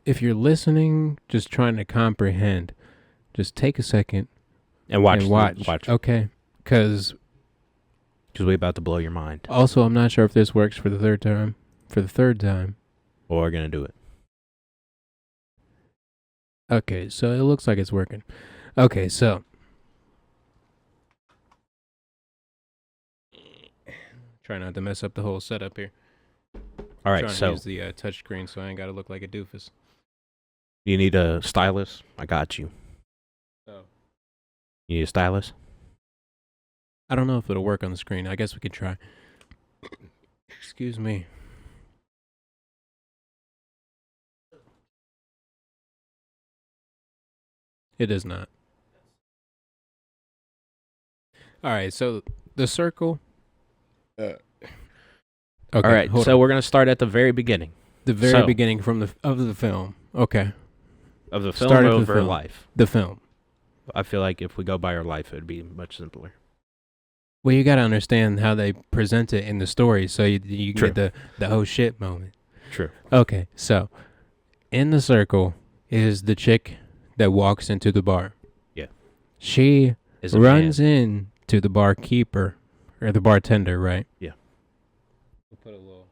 if you're listening, just trying to comprehend, just take a second And watch. watch. Okay, because we're about to blow your mind. also I'm not sure if this works for the third time. Well, we're going to do it. Okay, so it looks like it's working. Okay, so try not to mess up the whole setup here. All right, Trying to so use the touch screen so I ain't got to look like a doofus. you need a stylus? I got you. Oh. You need a stylus? I don't know if it'll work on the screen. I guess we could try. Excuse me. It is not. All right, so the circle. Okay, All right, hold so on. we're going to start at the very beginning. The very so- beginning of the film. Okay. Of the film Start of the over film. life. The film. I feel like if we go by her life, it would be much simpler. Well, you got to understand how they present it in the story, so you can True. get the oh shit moment. True. Okay, so in the circle is the chick that walks into the bar. Yeah. She Is a runs man. in to the barkeeper or the bartender, right? Yeah. We'll put a little.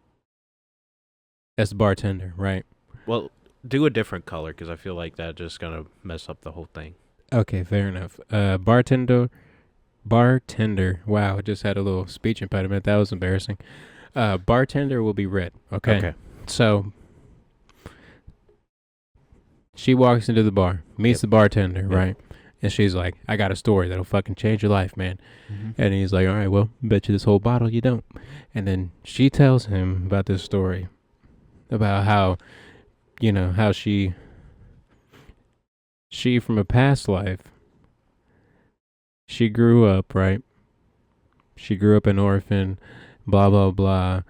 That's the bartender, right? Well, do a different color because I feel like that just gonna mess up the whole thing. Okay, fair enough. Bartender. Wow, I just had a little speech impediment. That was embarrassing. Bartender will be red. Okay. So she walks into the bar, meets Yep. the bartender, Yep. right? And she's like, I got a story that'll fucking change your life, man. Mm-hmm. And he's like, all right, well, bet you this whole bottle you don't. And then she tells him about this story, about how, how she from a past life, she grew up, right? She grew up an orphan, blah, blah, blah.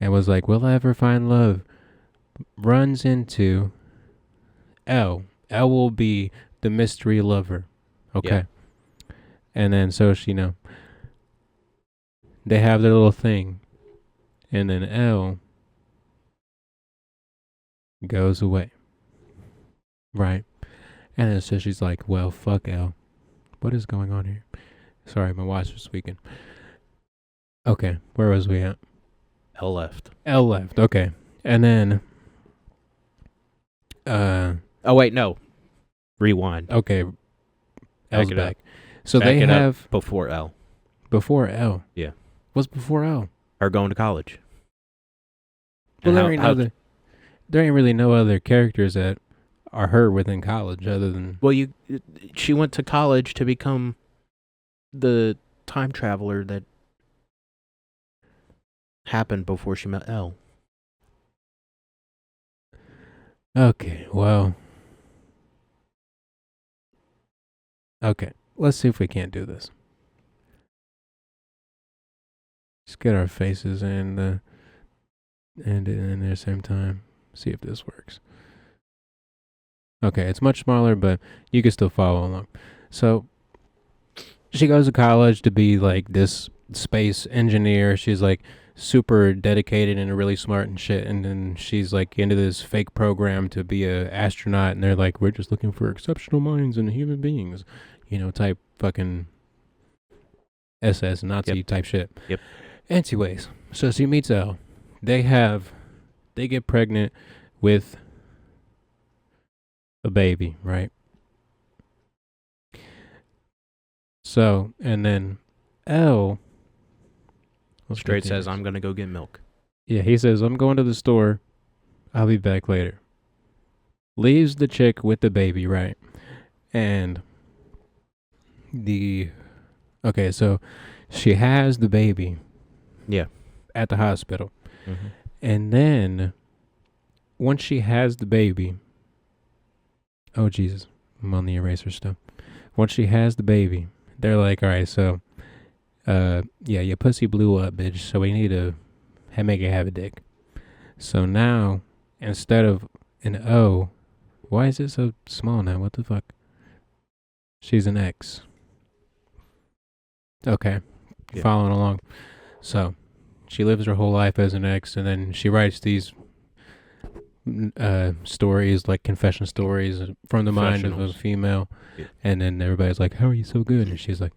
And was like, will I ever find love? Runs into L. L will be the mystery lover. Okay. Yeah. And then so they have their little thing. And then L goes away. Right. And then so she's like, well, fuck L. What is going on here? Sorry, my watch was squeaking. Okay, where was we at? L left. L left. Okay. And then Oh wait, no. Rewind. okay. L's Back it back. up. So Back they it up have before L. before L. Yeah. What's before L? Her going to college. Well, And there ain't really no other characters that are her within college other than well, she went to college to become the time traveler that happened before she met L. okay, well. Okay, let's see if we can't do this. Just get our faces in there at the same time. See if this works. Okay, it's much smaller, but you can still follow along. So she goes to college to be like this space engineer. She's like super dedicated and really smart and shit. And then she's like into this fake program to be a astronaut. And they're like, we're just looking for exceptional minds and human beings, type fucking SS Nazi type shit. Yep. Anyways, so she meets Elle. They get pregnant with a baby, right? So, and then Elle Straight says, I'm going to go get milk. Yeah, he says, I'm going to the store. I'll be back later. Leaves the chick with the baby, right? And okay, so she has the baby. Yeah. At the hospital. Mm-hmm. And then once she has the baby, oh Jesus, I'm on the eraser still. Once she has the baby, they're like, all right, so, yeah, your pussy blew up, bitch. So we need to make it have a dick. So now, instead of an O, why is it so small now? What the fuck? She's an X. Okay, Yeah. Following along. So she lives her whole life as an X, and then she writes these stories, like confession stories from the mind of a female. Yeah. And then everybody's like, how are you so good? And she's like,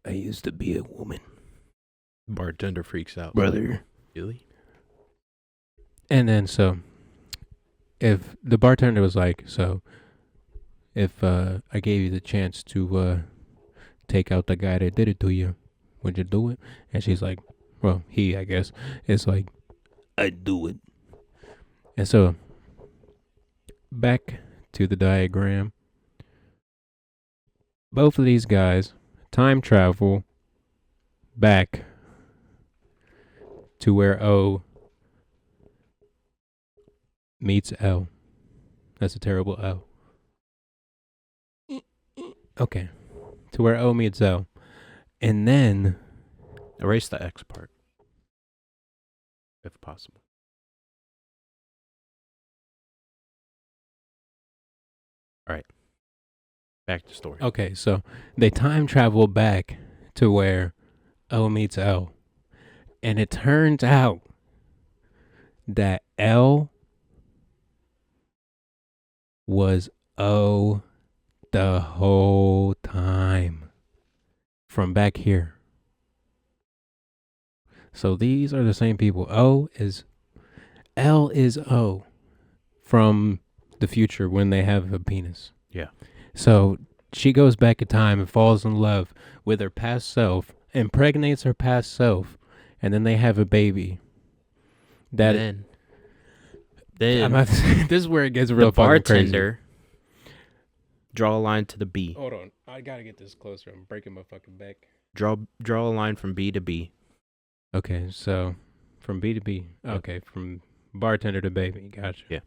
I used to be a woman. Bartender freaks out. Brother. Really? And then so if the bartender was like, so if I gave you the chance to take out the guy that did it to you, would you do it? And she's like, well, he, I guess, is like, I'd do it. And so back to the diagram. Both of these guys time travel back to where O meets L. That's a terrible L. Okay. To where O meets L. And then Erase the X part, if possible. Back to story. Okay, so they time travel back to where O meets L. And it turns out that L was O the whole time from back here. So these are the same people. L is O from the future when they have a penis. Yeah. So she goes back in time and falls in love with her past self, impregnates her past self, and then they have a baby. That then this is where it gets real the fucking crazy. bartender draw a line to the B. Hold on, I gotta get this closer. I'm breaking my fucking back. Draw a line from B to B. Okay, so from B to B. Yep. Okay, from bartender to baby. Gotcha. Yeah.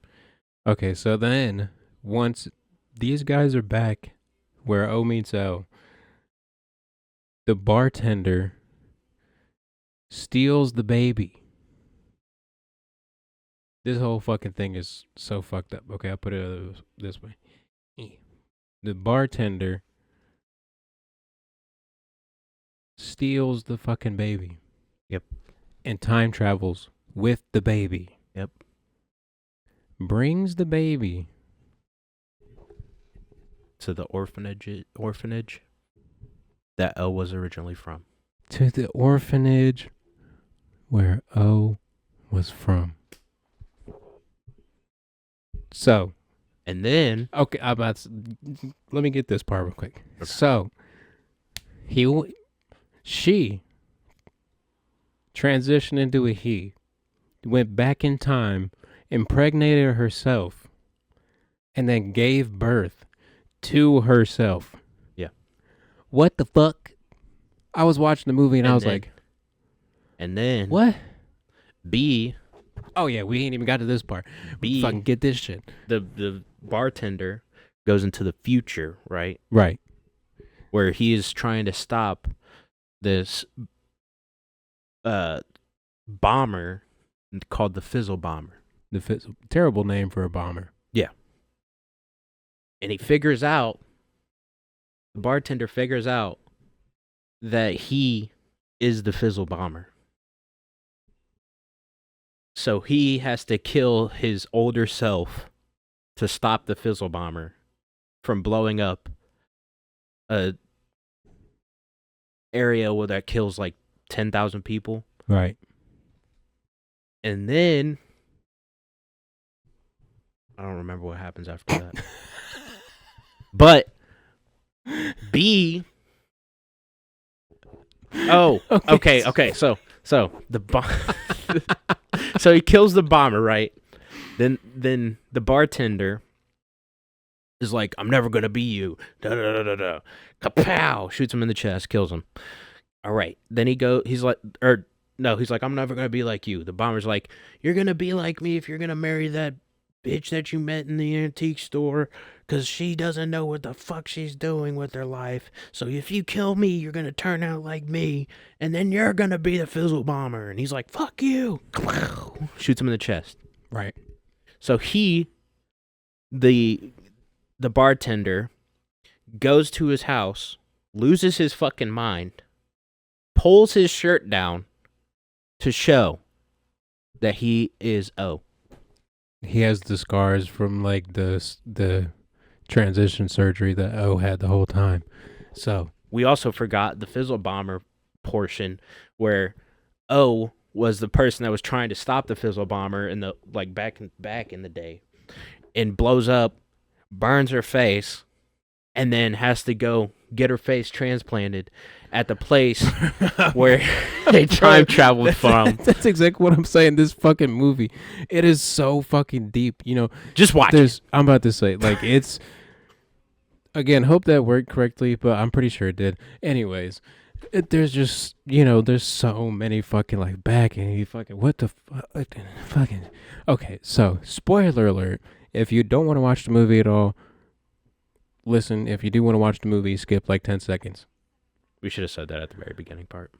Okay, so then once these guys are back where O meets L, the bartender steals the baby. This whole fucking thing is so fucked up. Okay, I'll put it this way. The bartender steals the fucking baby. Yep. And time travels with the baby. Yep. Brings the baby To the orphanage that L was originally from. to the orphanage where O was from. So, And then okay, let me get this part real quick. Okay. So, she transitioned into a he, went back in time, impregnated herself, and then gave birth to herself. Yeah. What the fuck? I was watching the movie and I was then- like, and then what? B Oh yeah, we ain't even got to this part. B Fucking get this shit. the bartender goes into the future, right? Right. Where he is trying to stop this bomber called the Fizzle Bomber. Terrible name for a bomber. And the bartender figures out that he is the Fizzle Bomber. So he has to kill his older self to stop the Fizzle Bomber from blowing up a area where that kills like 10,000 people. Right. And then I don't remember what happens after that. But B. Oh, okay. So the so he kills the bomber, right? Then the bartender is like, "I'm never gonna be you." Da da da da da. Kapow! Shoots him in the chest, kills him. All right. Then he's like, "I'm never gonna be like you." The bomber's like, "You're gonna be like me if you're gonna marry that bitch that you met in the antique store, because she doesn't know what the fuck she's doing with her life. So if you kill me, you're going to turn out like me, and then you're going to be the Fizzle Bomber." And he's like, "Fuck you." Shoots him in the chest. Right. So the bartender, goes to his house, loses his fucking mind, pulls his shirt down to show that he is O. He has the scars from like the transition surgery that O had the whole time. So We also forgot the Fizzle Bomber portion where O was the person that was trying to stop the Fizzle Bomber in the back in the day, and blows up, burns her face, and then has to go get her face transplanted at the place where they time traveled from. That's exactly what I'm saying. This fucking movie, it is so fucking deep. You know, Just watch it. I'm about to say, like, it's again. Hope that worked correctly, but I'm pretty sure it did. Anyways, there's just there's so many fucking like back and you fucking what the fucking. Okay, so spoiler alert: if you don't want to watch the movie at all, listen. If you do want to watch the movie, skip like 10 seconds. We should have said that at the very beginning part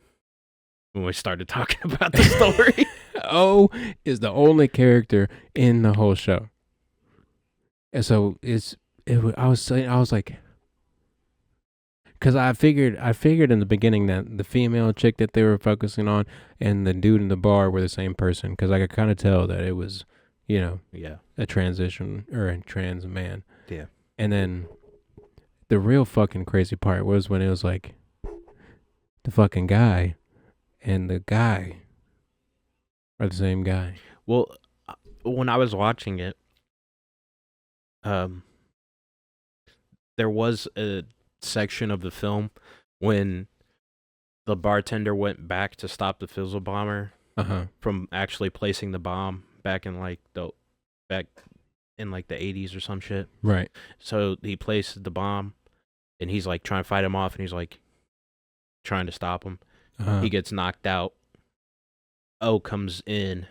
when we started talking about the story. O is the only character in the whole show. And so it's I was saying, I was like, because I figured in the beginning that the female chick that they were focusing on and the dude in the bar were the same person, because I could kind of tell that it was, Yeah. a transition or a trans man. Yeah. And then the real fucking crazy part was when it was like the fucking guy and the guy are the same guy. Well, when I was watching it, there was a section of the film when the bartender went back to stop the Fizzle bomber from actually placing the bomb back in like the 80s or some shit. Right. So he places the bomb, and he's like trying to fight him off, and he's like trying to stop him. He gets knocked out. O comes in,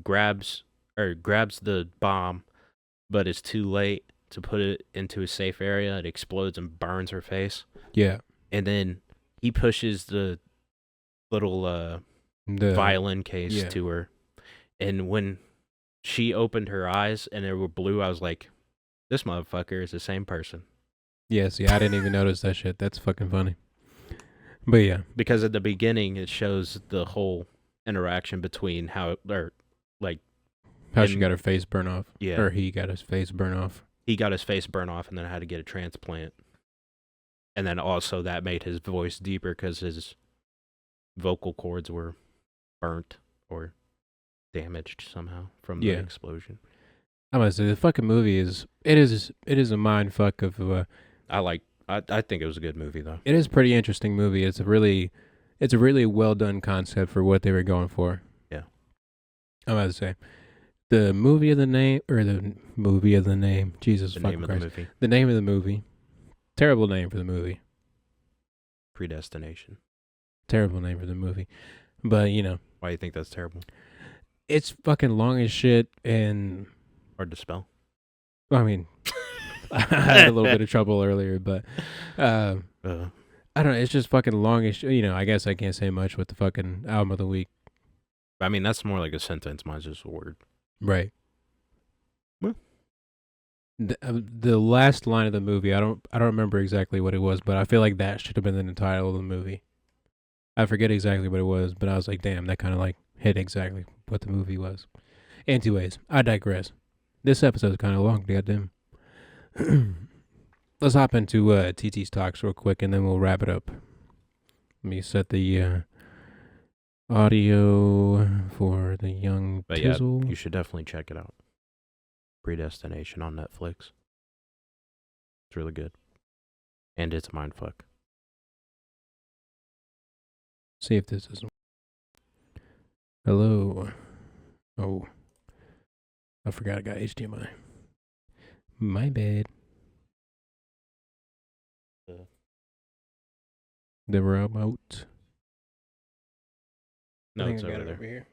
grabs the bomb, but it's too late to put it into a safe area. It explodes and burns her face. Yeah. And then he pushes the little The violin case yeah. to her. And when she opened her eyes and they were blue, I was like, this motherfucker is the same person. Yeah, see, I didn't even notice that shit. That's fucking funny. But yeah. Because at the beginning, it shows the whole interaction between how she got her face burned off. Yeah. Or he got his face burned off. He got his face burned off and then had to get a transplant. And then also that made his voice deeper because his vocal cords were burnt or damaged somehow from the explosion. I'm gonna say the fucking movie is a mind fuck of I think it was a good movie though. it is a pretty interesting movie. It's a really well done concept for what they were going for. Yeah. I'm about to say the movie of the name or the movie of the name. Jesus The fucking name Christ. of the movie. The name of the movie. Terrible name for the movie. Predestination. Terrible name for the movie. But Why do you think that's terrible? it's fucking long as shit and Hard to spell. I mean I had a little bit of trouble earlier, but I don't know. It's just fucking longish. I guess I can't say much with the fucking album of the week. I mean, that's more like a sentence. Mine's just a word. Right. Well. The last line of the movie, I don't remember exactly what it was, but I feel like that should have been the title of the movie. I forget exactly what it was, but I was like, damn, that kind of like hit exactly what the movie was. Anyways, I digress. This episode is kind of long, goddamn. Let's hop into TT's talks real quick, and then we'll wrap it up. Let me set the audio for the young But Tizzle. yeah, you should definitely check it out. Predestination on Netflix. It's really good. And it's a mindfuck. See if this is. Hello. Oh. I forgot I got HDMI. My bad. The remote. No, I it's think I got over it there.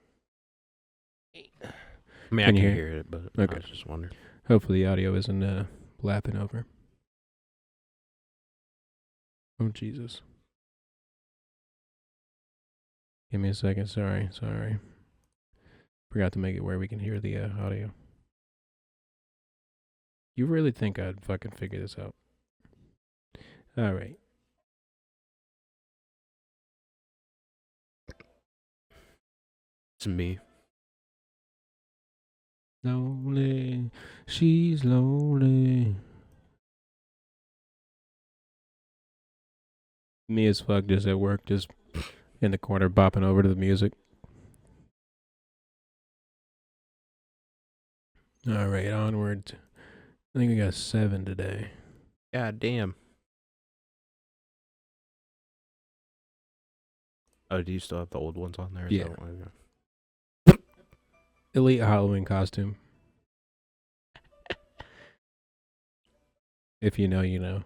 here. I mean, Can I you can hear hear it, but Okay. I was just wondering. Hopefully the audio isn't lapping over. Oh, Jesus. Give me a second. Sorry. Forgot to make it where we can hear the audio. You really think I'd fucking figure this out? All right. It's me. Lonely. She's lonely. Me as fuck, just at work, just in the corner bopping over to the music. All right, onward. I think we got 7 today. God damn. Oh, do you still have the old ones on there? Is Yeah. that one? Elite Halloween costume. If you know, you know.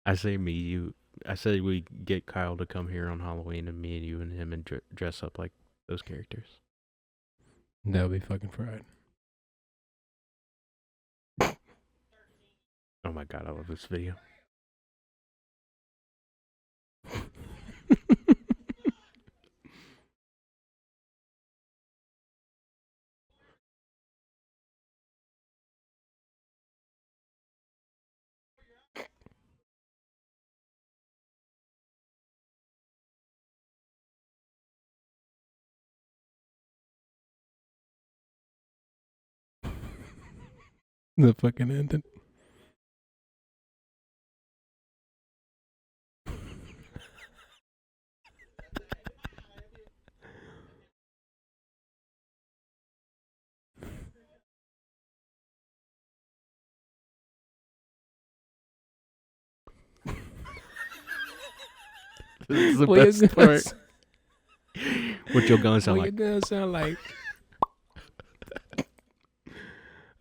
I say we get Kyle to come here on Halloween, and me and you and him and dress up like those characters. That would be fucking fried. Oh my god, I love this video. The fucking ending. This is the What your best gun part. What your gun sound What like? your gun sound like?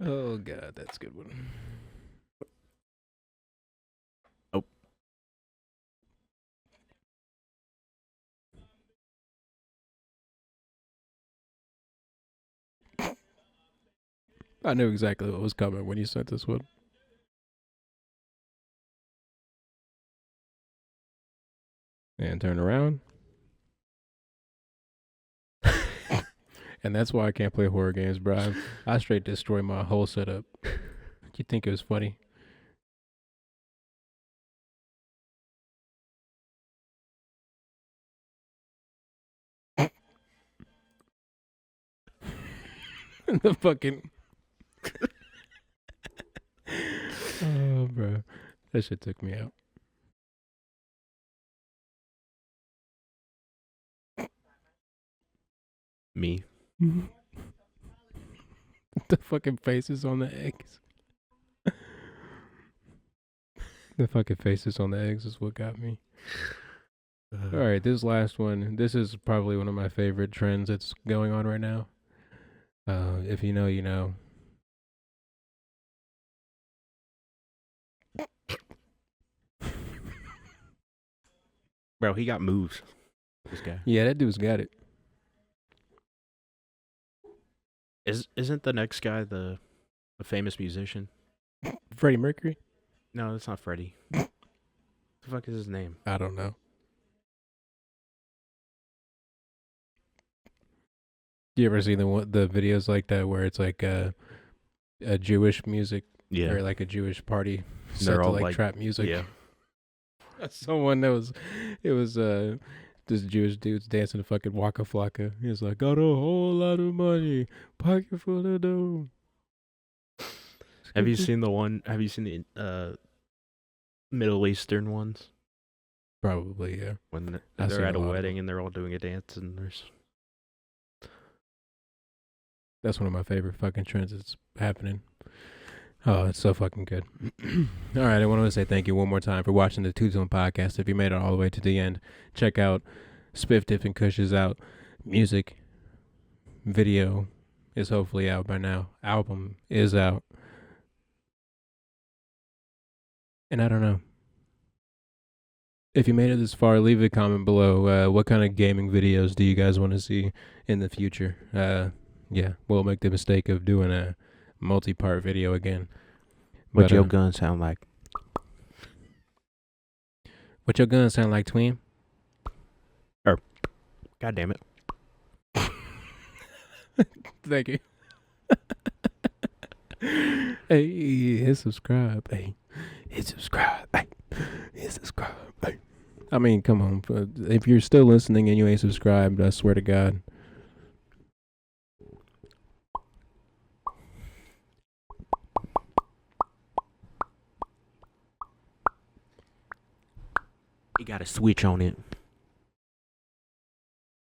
Oh god, that's a good one. Oh. I knew exactly what was coming when you sent this one. And turn around. And that's why I can't play horror games, bro. I straight destroy my whole setup. You think it was funny? The fucking. Oh, bro. That shit took me out. Me. The fucking faces on the eggs. The fucking faces on the eggs is what got me. All right, this last one. This is probably one of my favorite trends that's going on right now. If you know, you know. Bro, he got moves. This guy. Yeah, that dude's got it. Isn't the next guy the famous musician? Freddie Mercury? No, that's not Freddie. What the fuck is his name? I don't know. You ever see the videos like that where it's like a Jewish music Yeah. or like a Jewish party set They're to all like like trap music? Yeah. Someone that was, it was this Jewish dude's dancing to fucking Waka Flocka. He was like, got a whole lot of money, pocket full of dough. Have you seen the Middle Eastern ones? Probably, yeah. When I've they're seen at a a lot of wedding them. and they're all doing a dance and there's That's one of my favorite fucking trends that's happening. Oh, it's so fucking good. All right, I want to say thank you one more time for watching the Two Tone Podcast. If you made it all the way to the end, check out Spiff Dip and Kush is out. Music video is hopefully out by now. Album is out. And I don't know. If you made it this far, leave a comment below. What kind of gaming videos do you guys want to see in the future? Yeah, we'll make the mistake of doing a multi-part video again. what But, your gun sound like? What your gun sound like, twin? God damn it. Thank you. Hey, hit subscribe. Hey, hit subscribe. Hey, hit subscribe. Hey. I mean, come on. If you're still listening and you ain't subscribed, I swear to God. You got a switch on it.